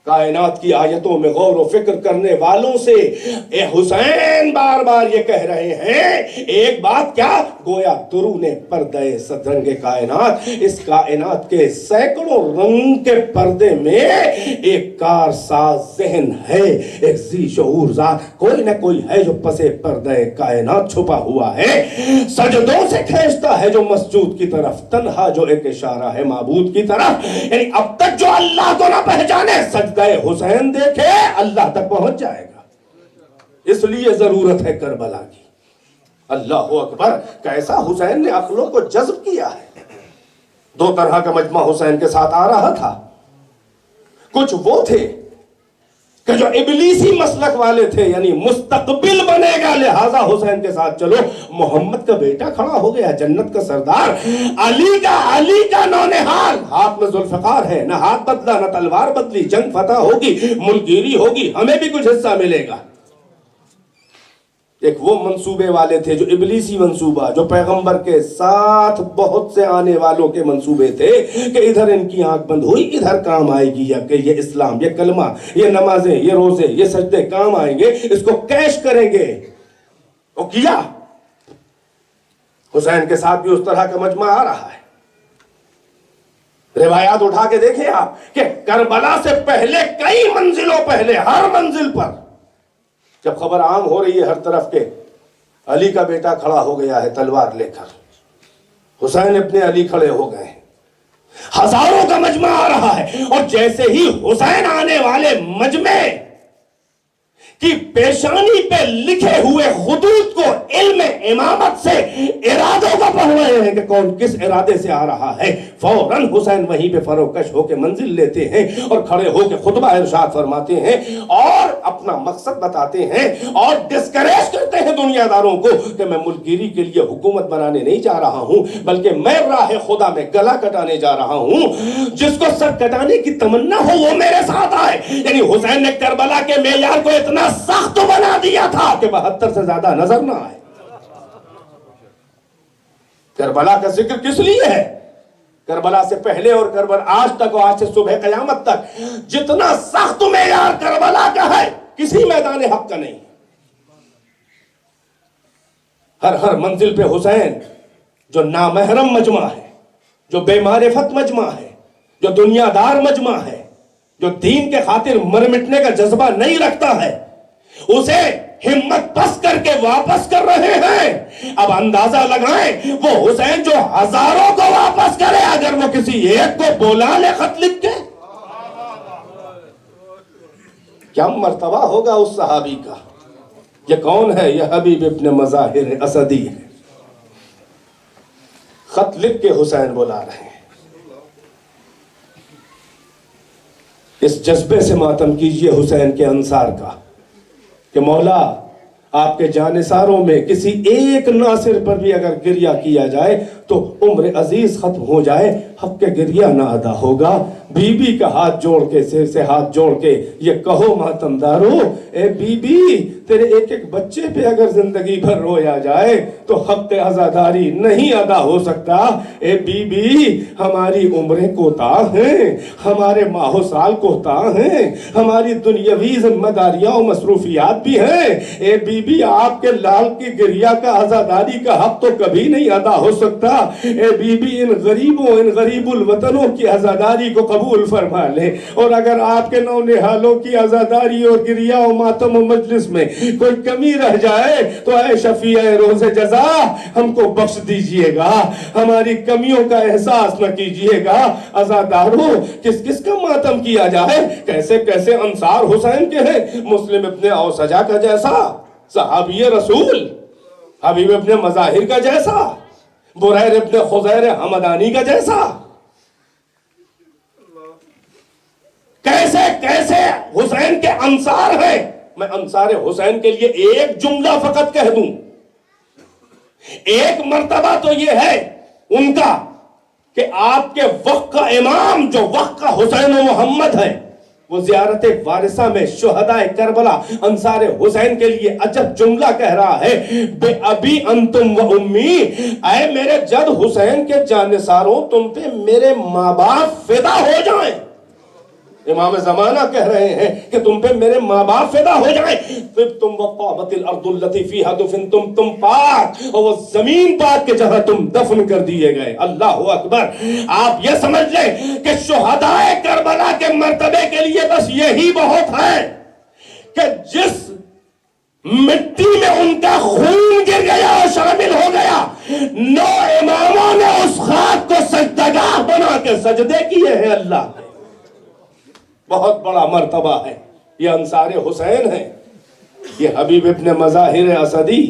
کائنات کی آیتوں میں غور و فکر کرنے والوں سے اے حسین بار بار یہ کہہ رہے ہیں ایک بات, کیا گویا درون پردہ صدرنگ کائنات, اس کائنات کے سینکڑوں رنگ کے پردے میں ایک کار ساز ذہن ہے, ایک ذی شعور ذات, کوئی نہ کوئی ہے جو پسے پردہ کائنات چھپا ہوا ہے, سجدوں سے کھینچتا ہے جو مسجود کی طرف, تنہا جو ایک اشارہ ہے معبود کی طرف. یعنی اب تک جو اللہ کو نہ پہچانے سجدہ حسین دیکھے اللہ تک پہنچ جائے گا. اس لیے ضرورت ہے کربلا کی. اللہ اکبر. کیسا حسین نے عقلوں کو جذب کیا ہے. دو طرح کا مجمع حسین کے ساتھ آ رہا تھا. کچھ وہ تھے کہ جو ابلیسی مسلک والے تھے, یعنی مستقبل بنے گا لہذا حسین کے ساتھ چلو. محمد کا بیٹا کھڑا ہو گیا, جنت کا سردار, علی کا نونہال, ہاتھ میں ذوالفقار ہے, نہ ہاتھ بدلا نہ تلوار بدلی, جنگ فتح ہوگی, ملک گیری ہوگی, ہمیں بھی کچھ حصہ ملے گا. ایک وہ منصوبے والے تھے جو ابلیسی منصوبہ، جو پیغمبر کے ساتھ بہت سے آنے والوں کے منصوبے تھے کہ ادھر ان کی آنکھ بند ہوئی ادھر کام آئے گی، کہ یہ اسلام، یہ کلمہ، یہ نمازیں، یہ روزے، یہ سجدے کام آئیں گے، اس کو کیش کریں گے۔ وہ کیا؟ حسین کے ساتھ بھی اس طرح کا مجمع آ رہا ہے۔ روایات اٹھا کے دیکھیں آپ کہ کربلا سے پہلے کئی منزلوں پہلے، ہر منزل پر جب خبر عام ہو رہی ہے ہر طرف کے علی کا بیٹا کھڑا ہو گیا ہے تلوار لے کر، حسین ابن علی کھڑے ہو گئے ہیں، ہزاروں کا مجمع آ رہا ہے، اور جیسے ہی حسین آنے والے مجمع کی پیشانی پہ لکھے ہوئے خطوط کو علم امامت سے ارادوں کو پڑھ رہے ہیں کہ کون کس ارادے سے آ رہا ہے، فوراً حسین وہیں پہ فروکش ہو کے منزل لیتے ہیں اور کھڑے ہو کے خطبہ ارشاد فرماتے ہیں اور اپنا مقصد بتاتے ہیں اور ڈسکریج کرتے ہیں دنیا داروں کو کہ میں ملک گیری کے لیے حکومت بنانے نہیں جا رہا ہوں، بلکہ میں راہ خدا میں گلا کٹانے جا رہا ہوں، جس کو سر کٹانے کی تمنا ہو وہ میرے ساتھ آئے۔ یعنی حسین نے کربلا کے معیار کو اتنا سخت بنا دیا تھا کہ 72 سے زیادہ نظر نہ آئے۔ کربلا کا ذکر کس لیے ہے؟ کربلا سے پہلے اور کربلا آج تک اور آج سے صبح قیامت تک جتنا سخت معیار کربلا کا ہے کسی میدان حق کا نہیں۔ ہر منزل پہ حسین جو نامحرم مجمع ہے، جو بے معرفت مجمع ہے، جو دنیا دار مجمع ہے، جو دین کے خاطر مر مٹنے کا جذبہ نہیں رکھتا ہے، اسے ہمت پس کر کے واپس کر رہے ہیں۔ اب اندازہ لگائیں وہ حسین جو ہزاروں کو واپس کرے، اگر وہ کسی ایک کو بولا لے خط لکھ کے، کیا مرتبہ ہوگا اس صحابی کا؟ یہ کون ہے؟ یہ حبیب ابن مظاہر اسدی ہے۔ خط لکھ کے حسین بلا رہے ہیں۔ اس جذبے سے ماتم کیجئے حسین کے انصار کا کہ مولا آپ کے جانثاروں میں کسی ایک ناصر پر بھی اگر گریہ کیا جائے تو عمر عزیز ختم ہو جائے، حق کے گریہ نہ ادا ہوگا۔ بی بی کا ہاتھ جوڑ کے سر سے ہاتھ جوڑ کے یہ کہو ماتم دارو، اے بی بی تیرے ایک ایک بچے پہ اگر زندگی بھر رویا جائے تو حق عزاداری نہیں ادا ہو سکتا۔ اے بی بی ہماری عمریں کوتاہ ہیں، ہمارے ماہ و سال کوتاہ ہیں، ہماری دنیاوی ذمہ داریاں و مصروفیات بھی ہیں۔ اے بی بی آپ کے لال کی گریہ کا عزاداری کا حق تو کبھی نہیں ادا ہو سکتا۔ اے بی بی ان غریبوں، ان غریب الوطنوں کی عزاداری کو قبول فرما لے، اور اگر آپ کے نونہالوں کی عزاداری اور گریہ و ماتم و مجلس میں کوئی کمی رہ جائے تو اے شفیع روز جزا ہم کو بخش دیجئے گا، ہماری کمیوں کا احساس نہ کیجئے گا۔ عزاداروں کس کس کا ماتم کیا جائے؟ کیسے کیسے انصار حسین کے ہیں، مسلم ابن اوسجا کا جیسا، صحابی رسول حبیب ابن مظاہر کا جیسا، بریر ابن خزیر حمدانی کا جیسا، کیسے کیسے حسین کے انصار ہیں۔ میں انصار حسین کے لیے ایک جملہ فقط کہہ دوں، ایک مرتبہ تو یہ ہے ان کا کہ آپ کے وقت کا امام جو وقت کا حسین و محمد ہے، وہ زیارت وارثہ میں شہداء کربلا انصار حسین کے لیے عجب جملہ کہہ رہا ہے، بے ابی انتم و امی، اے میرے جد حسین کے جانثاروں تم پہ میرے ماں باپ فدا ہو جائیں۔ امام زمانہ کہہ رہے ہیں کہ تم پہ میرے ماں باپ فدا ہو جائیں۔ پھر تم وطابت الارض التي فيها دفنتم، تم پاک اور وہ زمین پاک کے جہاں تم دفن کر دیے گئے۔ اللہ اکبر۔ آپ یہ سمجھ لیں کہ شہداء کربلا کے مرتبے کے لیے بس یہی بہت ہے کہ جس مٹی میں ان کا خون گر گیا اور شامل ہو گیا، 9 اماموں نے اس خاک کو سجدگاہ بنا کے سجدے کیے ہیں اللہ کے۔ بہت بڑا مرتبہ ہے، یہ انصار حسین ہیں، یہ حبیب ابن مظاہر اسدی۔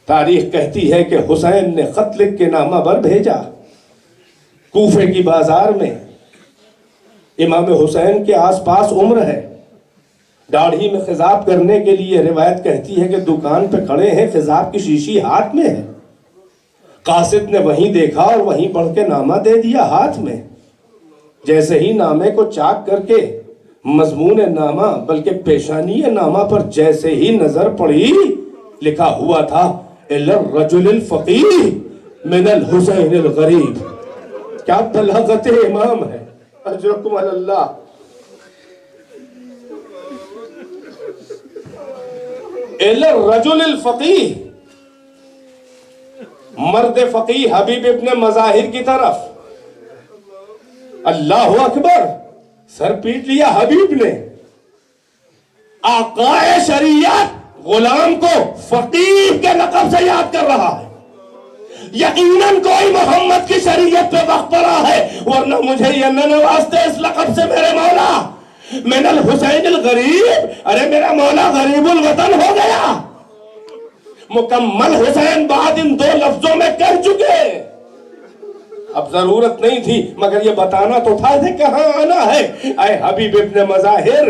تاریخ کہتی ہے کہ حسین نے خط لکھ کے نامہ بر بھیجا کوفے کی بازار میں۔ امام حسین کے آس پاس عمر ہے، داڑھی میں خضاب کرنے کے لیے روایت کہتی ہے کہ دکان پہ کھڑے ہیں، خضاب کی شیشی ہاتھ میں ہے۔ قاصد نے وہیں دیکھا اور وہیں پڑھ کے نامہ دے دیا ہاتھ میں۔ جیسے ہی نامے کو چاک کر کے مضمون نامہ بلکہ پیشانی نامہ پر جیسے ہی نظر پڑی لکھا ہوا تھا اِلَى الرَّجُلِ الْفَقِيهِ مِنَ الْحُسَيْنِ الْغَرِيبِ. کیا بلاغت امام ہے، اجرکم علی اللہ. اِلَى الرَّجُلِ الْفَقِيهِ، مرد فقیہ حبیب ابن مظاہر کی طرف. اللہ اکبر، سر پیٹ لیا حبیب نے. آقا شریعت غلام کو فقیہ کے لقب سے یاد کر رہا ہے. یقیناً کوئی محمد کی شریعت پہ وقت پڑا ہے، ورنہ مجھے یہ نہ نوازتے اس لقب سے میرے مولا. من الحسین الغریب، ارے میرا مولا غریب الوطن ہو گیا. مکمل حسین بعد ان دو لفظوں میں کہہ چکے. اب ضرورت نہیں تھی مگر یہ بتانا تو تھا کہ کہاں آنا ہے. اے حبیب ابن مظاہر،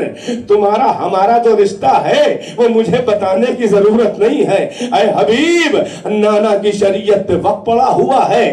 تمہارا ہمارا جو رشتہ ہے وہ مجھے بتانے کی ضرورت نہیں ہے. اے حبیب، نانا کی شریعت پہ وقت پڑا ہوا ہے.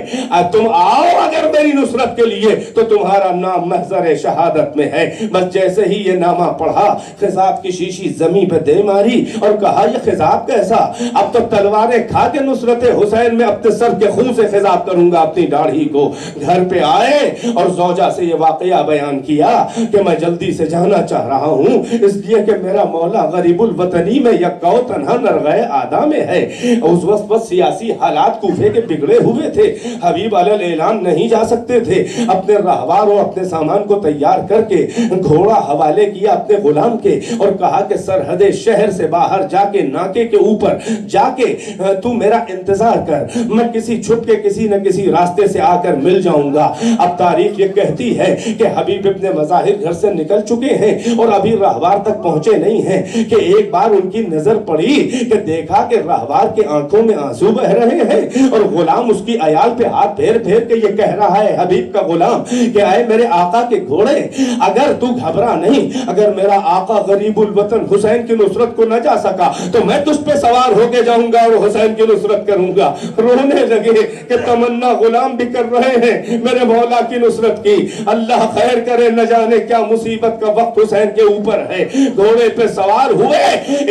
تم آؤ اگر میری نصرت کے لیے تو تمہارا نام محضر شہادت میں ہے. بس جیسے ہی یہ نامہ پڑھا، خضاب کی شیشی زمین پہ دے ماری اور کہا یہ خضاب کیسا؟ اب تو تلواریں کھا کے نصرت حسین میں اپنے سر کے خون سے خضاب کروں گا اپنی داڑھی کو. گھر پہ آئے اور زوجہ سے یہ واقعہ بیان کیا کہ میں جلدی سے جانا چاہ رہا ہوں اس لیے کہ میرا مولا غریب الوطنی میں یکا و تنہا نرغہ آدھا میں ہے. اس وقت سیاسی حالات کوفے کے بگڑے ہوئے تھے. حبیب علیہ اعلان نہیں جا سکتے تھے. اپنے رہوار اور اپنے سامان کو تیار کر کے گھوڑا حوالے کیا اپنے غلام کے اور کہا کہ سرحد شہر سے باہر جا کے ناکے کے اوپر جا کے تو میرا انتظار کر، میں کسی چھپ کے کسی نہ کسی راستے سے آ کر مل جاؤں گا. اب تاریخ یہ کہتی ہے کہ حبیب ابن مظاہر گھر سے نکل چکے ہیں اور ابھی رہوار تک پہنچے نہیں ہیں کہ ایک بار ان کی نظر پڑی کہ دیکھا کہ رہوار کے آنکھوں میں آنسو بہ رہے ہیں اور غلام اس کی عیال پہ ہاتھ پھیر پھیر کے یہ کہہ رہا ہے حبیب کا غلام کہ اے میرے آقا کے گھوڑے، اگر تو گھبرا نہیں، اگر میرا آقا غریب الوطن حسین کی نصرت کو نہ جا سکا تو میں تجھ پہ سوار ہو کے جاؤں گا اور حسین کی نصرت کروں گا. رونے لگے کہ تمنا غلام بھی کر رہے ہیں میرے مولا کی نصرت کی. اللہ خیر کرے، نہ جانے کیا مصیبت کا وقت حسین کے اوپر ہے. گھوڑے پہ سوار ہوئے،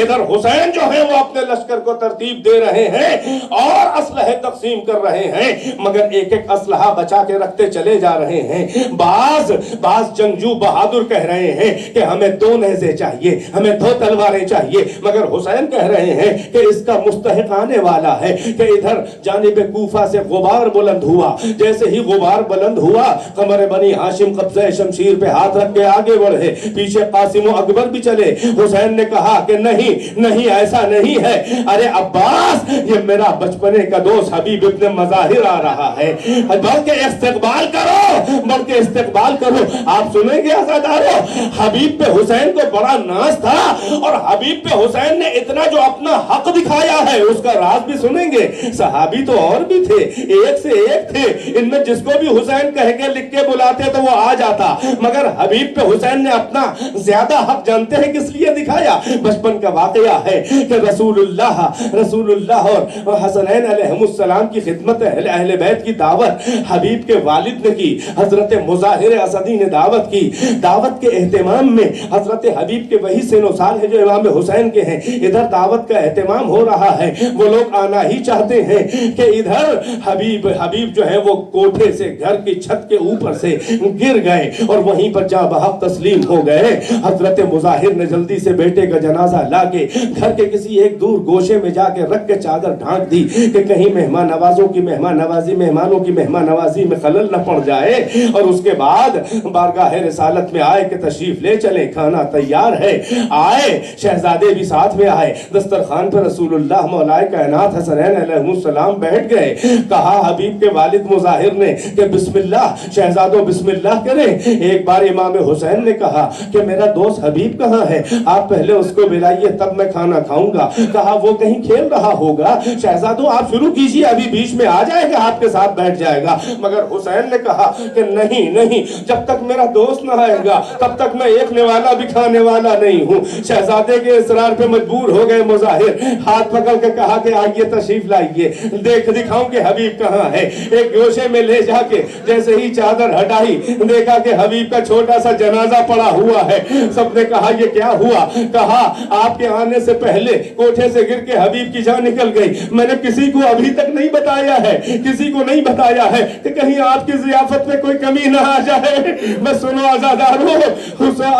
ادھر حسین جو ہے وہ اپنے لشکر کو ترتیب دے رہے ہیں اور اسلحے تقسیم کر رہے ہیں، مگر ایک ایک اسلحہ بچا کے رکھتے چلے جا رہے ہیں. بعض جنگجو بہادر کہہ رہے ہیں کہ ہمیں 2 نیزے چاہیے، ہمیں 2 تلواریں چاہیے، مگر حسین کہہ رہے ہیں کہ اس کا مستحق آنے والا ہے. کہ ادھر جانب کوفہ سے غبار بلند ہوا. جیسے ہی غبار بلند ہوا، قمر بنی ہاشم قبضہ شمشیر پہ ہاتھ رکھ کے آگے بڑھے. پیچھے قاسم و اکبر بھی چلے. حسین نے کہا کہ نہیں نہیں، ایسا نہیں ہے. ارے عباس، یہ میرا بچپنے کا دوست حبیب ابن مظاہر آ رہا ہے، بلکہ استقبال کرو، بلکہ استقبال کرو. آپ سنیں گے عزادارو، حبیب پہ حسین کو بڑا ناز تھا اور حبیب پہ حسین نے اتنا جو اپنا حق دکھایا ہے اس کا راز بھی سنیں گے. صحابی تو اور بھی تھے، ایک سے ایک تھے. ان میں جس کو بھی حسین کہہ کے لکھ کے بلاتے تو وہ آ جاتا، مگر حبیب پہ حسین نے اپنا زیادہ حق جانتے ہیں کس لیے دکھایا. بچپن کا واقعہ ہے کہ رسول اللہ اور حسنین علیہ السلام کی خدمت اہل بیت کی دعوت حبیب کے والد نے کی. حضرت مظاہر اسدی نے دعوت کی. دعوت کے اہتمام میں حضرت حبیب کے وہی سن و سال ہے جو امام حسین کے ہیں. ادھر دعوت کا اہتمام ہو رہا ہے، وہ لوگ آنا ہی چاہتے ہیں کہ ادھر حبیب جو ہے وہ کوٹھے سے گھر کی چھت کے اوپر سے گر گئے اور وہیں پر جا بحق تسلیم ہو گئے. حضرت مظاہر نے جلدی سے بیٹے کا جنازہ لا کے گھر کے کسی ایک دور گوشے میں جا کے رکھ کے چادر ڈھانک دی کہ کہیں مہمان نوازوں کی مہمانوں کی مہمان نوازی میں خلل نہ پڑ جائے. اور اس کے بعد بارگاہ رسالت میں آئے کہ تشریف لے چلیں، کھانا تیار ہے. آئے، شہزادے بھی ساتھ میں آئے. دسترخوان پر رسول اللہ مولائے کائنات حسنین علیہ السلام بیٹھ گئے. کہا حبیب کے والد مظاہر نے کہ بسم اللہ، شہزادوں بسم اللہ کریں. ایک بار امام حسین نے کہا کہ میرا دوست حبیب کہاں ہے؟ آپ پہلے اس کو بلائیے تب میں کھانا کھاؤں گا. کہا وہ کہیں کھیل رہا ہوگا. شہزادوں آپ شروع کیجئے، ابھی بیچ میں آ جائے گا، آپ کے ساتھ بیٹھ جائے گا. مگر حسین نے کہا کہ نہیں، جب تک میرا دوست نہ آئے گا تب تک میں ایک نوالا بھی کھانے والا نہیں ہوں. شہزادے کے اصرار پہ مجبور ہو گئے مظاہر. ہاتھ پکڑ کے کہا کہ آئیے تشریف لائیے، دیکھ دکھاؤں کہ حبیب کہاں ہے. ایک گوشے میں لے جا کے جیسے ہی چادر ہٹائی دیکھا کہ حبیب کا چھوٹا سا جنازہ پڑا ہوا ہے. سب نے کہا یہ کیا ہوا؟ کہا آپ کے آنے سے پہلے کوٹھے سے گر کے حبیب کی جان نکل گئی. میں نے کسی کو ابھی تک نہیں بتایا ہے, کسی کو نہیں بتایا ہے کہ کہیں آپ کی ضیافت میں کوئی کمی نہ آ جائے. بس سنو عزادارو,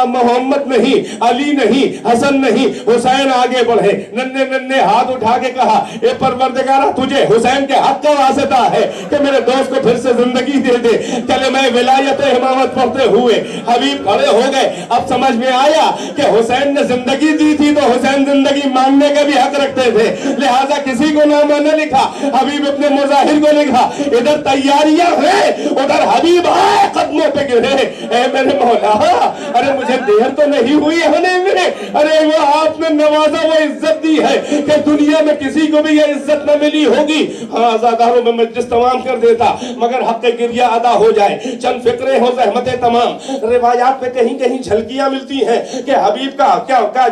محمد نہیں, علی نہیں, حسن نہیں, حسین آگے بڑھے, ننھے ننھے ہاتھ اٹھا کے کہا اے پروردگارہ تجھے حسین کے حق کا واسطہ ہے کہ میرے دوست کو پھر سے زندگی دے دے. کلمہ ولایت امامت پڑھتے ہوئے حبیب کھڑے ہو گئے. اب سمجھ میں آیا کہ حسین نے زندگی دی تھی تو حسین زندگی مانگنے کا بھی حق رکھتے تھے, لہذا کسی کو نامہ نہ لکھا, حبیب اپنے مظاہر کو لکھا. ادھر تیاریاں ہیں, ادھر حبیب آئے قدموں پہ گرے. اے میرے مولا, ارے مجھے دیر تو نہیں ہوئی ہونے میں, ارے وہ آپ نے نوازا, وہ عزت دی ہے کہ دنیا میں کسی کو بھی یہ عزت نہ ملی ہوگی. ہاں عزاداروں میں مجلس تمام کر دیتا مگر حق گریہ ادا ہو جائے. چند فکرے ہو زحمتیں تمام. روایات میں کہیں کہیں جھلکیاں ملتی ہیں کہ حبیب کا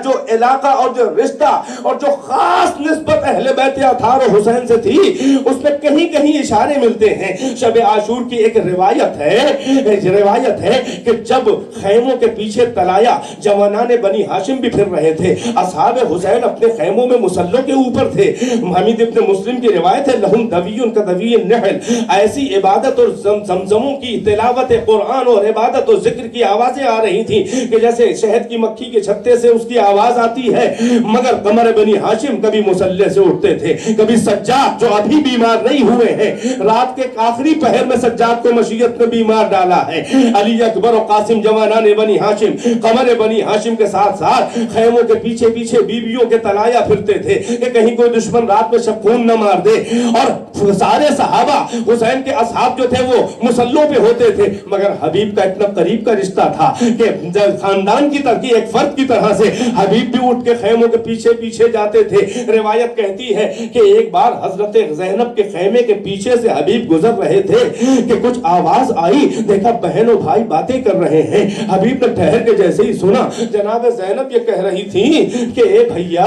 جو علاقہ اور جو رشتہ اور جو خاص نسبت اہل بیت اطہار و حسین سے تھی اس میں کہیں کہیں اشارے ملتے ہیں. شب عاشور کی ایک روایت ہے کہ جب خیموں کے پیچھے تلایا جوانان بنی ہاشم بھی پھر رہے تھے, اصحاب حسین اپنے خیموں میں مسلوں کے اوپر تھے. حمید ابن مسلم کی روایت ہے لہم دویون کا دوی النحل, ایسی عبادت اور زمزموں کی تلاوت قرآن اور عبادت اور ذکر کی آوازیں آ رہی تھیں کہ جیسے شہد کی مکھی کے چھتے سے اس کی آواز آتی ہے. مگر قمر بنی ہاشم کبھی مسلح سے اٹھتے تھے, کبھی سجاد جو ابھی بیمار نہیں ہوئے ہیں, رات کے آخری پہر میں سجاد کو مشیت نے بیمار ڈالا ہے. علی اکبر و قاسم جوانان بنی ہاشم قمر بنی ہاشم کے ساتھ ساتھ خیموں کے پیچھے پیچھے بیویوں کے تلایا پھرتے تھے کہ کہیں کوئی دشمن رات میں شبخون نہ مار دے. اور سارے صحابہ حسین کے اصحاب جو تھے وہ مسلوں پہ ہوتے تھے, مگر حبیب کا اتنا قریب کا رشتہ تھا کہ خاندان کی طرح ایک فرد کی طرح سے حبیب بھی اٹھ کے خیموں کے پیچھے پیچھے جاتے تھے. روایت کہتی ہے کہ ایک بار حضرت زینب کے خیمے کے پیچھے سے حبیب گزر رہے تھے کہ کچھ آواز آئی, دیکھا بہن و بھائی باتیں کر رہے ہیں. حبیب نے ٹھہر کے جیسے ہی سنا جناب زینب یہ کہہ رہی تھی کہ اے بھیا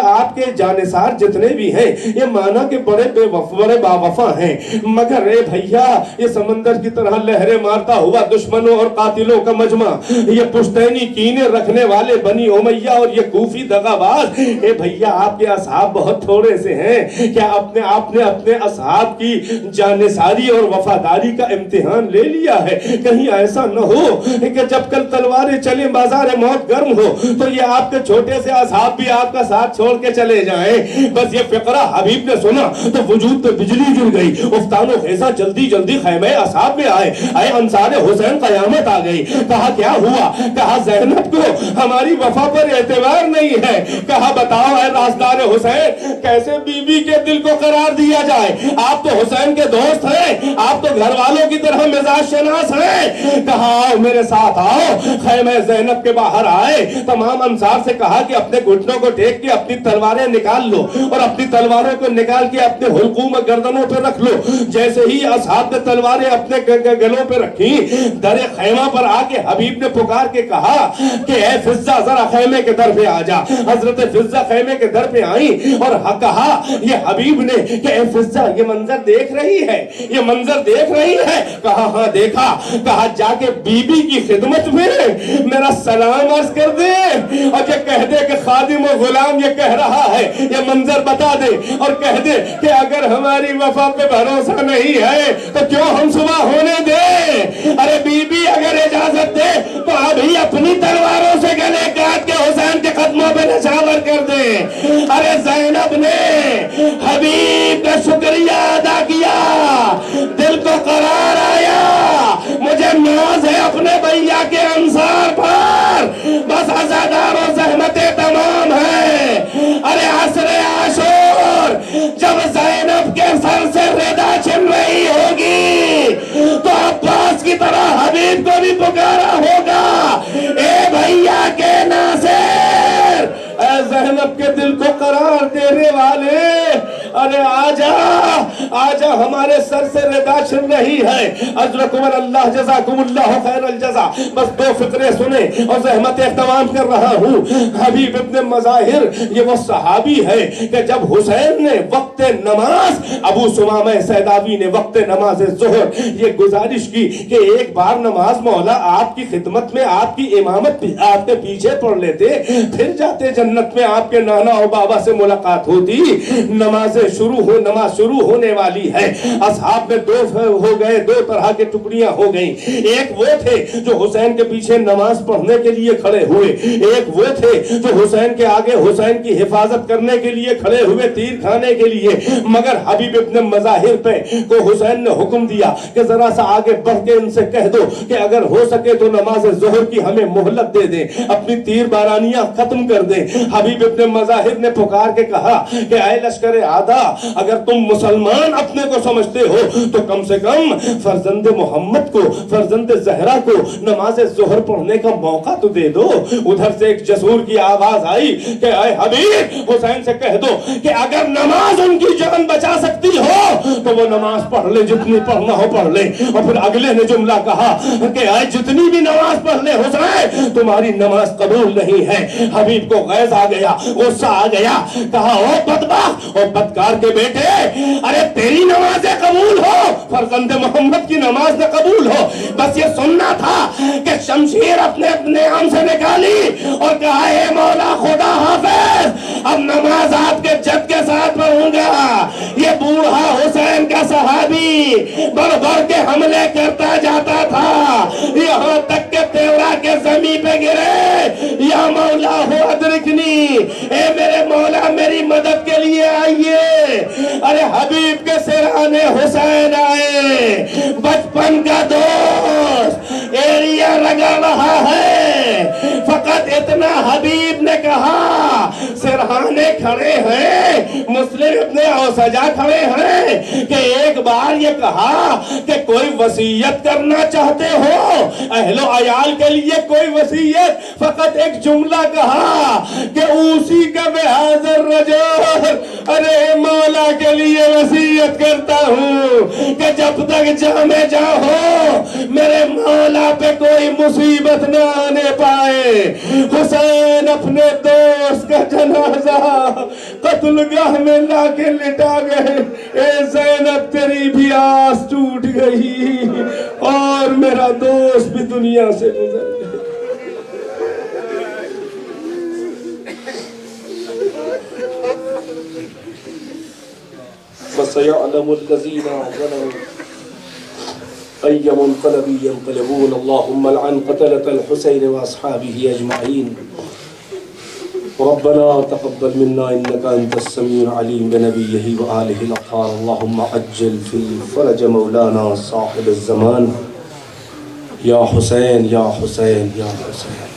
آپ کے جانثار جتنے بھی ہیں یہ مانا کہ بڑے با وفا ہیں, مگر اے بھیا یہ سمندر کی طرح لہریں مارتا ہوا دشمنوں اور قاتلوں کا مجمع, یہ پشتینی کینے رکھنے والے بنی امیہ اور یہ کوفی دغاباز, اے بھیا آپ کے اصحاب بہت تھوڑے سے ہیں, کیا آپ نے اپنے اصحاب کی جانثاری اور وفاداری کا امتحان لے لیا ہے؟ کہیں ایسا نہ ہو کہ جب کل تلواریں چلیں بازار موت گرم ہو تو یہ آپ کے چھوٹے سے اصحاب بھی آپ کا ساتھ چھوڑ کے چلے جائیں. بس یہ فقرہ حبیب نے سنا تو وجود پہ بجلی گر گئی. افتان و خیزہ جلدی جلدی خیمہ اصحاب میں آئے. اے انصار حسین قیامت آ گئی. کہا کیا ہوا؟ کہا زینب کو ہماری وفا پر اعتبار نہیں ہے. کہا بتاؤ اے رازدار حسین کیسے بی بی کے دل کو قرار دیا جائے؟ آپ تو حسین کے دوست ہیں, آپ تو گھر والوں کی طرح مزاج شناس ہیں. کہا آؤ میرے ساتھ آؤ. خیمہ زینب کے باہر آئے, تمام انصار سے کہا کہ اپنے گھٹنوں کو ٹیک کے اپنی تلواریں نکال لو اور اپنی تلواروں کو نکال کے اپنے حلقوں میں گردنوں پہ رکھ لو. جیسے ہی اصحاب نے تلواریں اپنے گلوں پہ رکھی, در خیمہ پر آ کے حبیب نے پکار کے کہا کہ اے فضہ ذرا خیمے کے در پہ آ جا. حضرت فضہ خیمے کے در پہ آئیں اور کہا یہ حبیب نے کہ اے فضہ یہ منظر دیکھ رہی ہے, یہ منظر دیکھ رہی ہے؟ کہا ہاں دیکھا. کہا جا کے بی بی کی خدمت میں میرا سلام عرض کر دے اور یہ کہہ دے کہ خادم و غلام یہ کہہ رہا ہے, یہ منظر بتا دے اور کہہ دے کہ اگر ہماری وفا پہ بھروسہ نہیں ہے تو کیوں ہم صبح ہونے دے. ارے بی بی اگر اجازت دے تو ابھی اپنی تلواروں سے گلے کاٹ کے حسین کے قدموں پہ نچھاور کر دے. ارے زینب نے حبیب کا شکریہ ادا کیا, دل کو قرار آیا, مجھے ناز ہے اپنے بھیا کے انصار پر, بس عزادار و زحمتیں تمام ہیں. ارے عصر عاشور جب زینب کے سر سے ردا چھن رہی ہوگی تو عباس کی طرح حبیب کو بھی پکارا ہوگا اے بھیا کے ناصر, اے زینب کے دل کو قرار دینے والے, ارے ارے آجا ہمارے سر سے ردا چھن رہی ہے. اجرکم اللہ جزاکم اللہ خیر الجزا. بس 2 فقرے سنے اور زحمت اختمام کر رہا ہوں. حبیب ابن مظاہر یہ وہ صحابی ہے کہ جب حسین نے وقت نماز، ابو سمامہ سیداوی نے وقت نماز ظہر یہ گزارش کی کہ ایک بار نماز مولا آپ کی خدمت میں آپ کی امامت آپ کے پیچھے پڑھ لیتے، پھر جاتے جنت میں آپ کے نانا اور بابا سے ملاقات ہوتی. نماز شروع ہونے والی ہے. اصحاب میں 2 ہو گئے، 2 طرح کے ٹکڑیاں ہو گئیں. ایک وہ تھے جو حسین کے پیچھے نماز پڑھنے کے لیے کھڑے ہوئے، ایک وہ تھے جو حسین کے آگے حسین کی حفاظت کرنے کے لیے کھڑے ہوئے، تیر کھانے کے لیے. مگر حبیب ابن مظاہر پہ کو حسین نے حکم دیا کہ ذرا سا آگے بڑھ کے ان سے کہہ دو کہ اگر ہو سکے تو نماز ظہر کی ہمیں مہلت دے دیں، اپنی تیر بارانیاں ختم کر دیں. حبیب ابن مظاہر نے پکار کے کہا کہ اے لشکر آدھا، اگر تم مسلمان اپنے کو سمجھتے ہو تو کم سے کم فرزند محمد کو، فرزند زہرا کو نماز ظہر پڑھنے کا موقع تو دے دو. ادھر سے ایک جسور کی آواز آئی کہ اے حبیب، حسین سے کہہ دو کہ اگر نماز ان کی جان بچا سکتی ہو تو وہ نماز پڑھ لے، جتنی پڑھنا ہو پڑھ لے. اور پھر اگلے نے جملہ کہا کہ اے جتنی بھی نماز پڑھ لے حسین، تمہاری نماز قبول نہیں ہے. حبیب کو غیظ آ گیا، غصہ آ گیا. کہا او بدبخت، او بدکار کے بیٹے، ارے تیری نماز قبول ہو، فرزند محمد کی نماز نہ قبول ہو. بس یہ سننا تھا کہ شمشیر اپنے عام سے نکالی اور کہا اے مولا خدا حافظ، اب نماز آپ کے جد کے ساتھ پڑھوں گا. یہ بوڑھا حسین کا صحابی بڑھ بڑھ کے حملے کرتا جاتا تھا، یہاں تک کہ تیورا کے زمین پہ گرے. یا مولا ہو ادرکنی، اے میرے مولا میری مدد کے لیے آئیے. ارے حبیب کے سرانے حسین آئے، بچپن کا دوست ایریا لگا رہا ہے. فقط اتنا حبیب نے کہا، سرہانے کھڑے ہیں، مسلم ابن اوسجا کھڑے ہیں، کہ ایک بار یہ کہا کہ کوئی وصیت کرنا چاہتے ہو اہل و عیال کے لیے، کوئی وصیت. فقط ایک جملہ کہا کہ اوسی کا بحاضر رجل، ارے مولا کے لیے وصیت کرتا ہوں کہ جب تک جامع جا ہو میرے مولا پہ کوئی مصیبت نہ آنے پائے. حسین اپنے دوست کا جنازہ قتل گاہ میں لا کے لٹا گئے. اے زینب تیری بھی آس ٹوٹ گئی اور میرا دوست بھی دنیا سے گزر گیا. وَسَيَعْلَمُ الَّذِينَ ظَلَمُوا أَيَّ مُنقَلَبٍ يَنقَلِبُونَ اللهم العن قتلة الحسين وأصحابه أجمعين. ربنا تقبل منا إنك أنت السميع العليم بنبيه وآله الأطهار. اللهم عجل في فرج مولانا صاحب الزمان. يا حسين يا حسين يا حسين.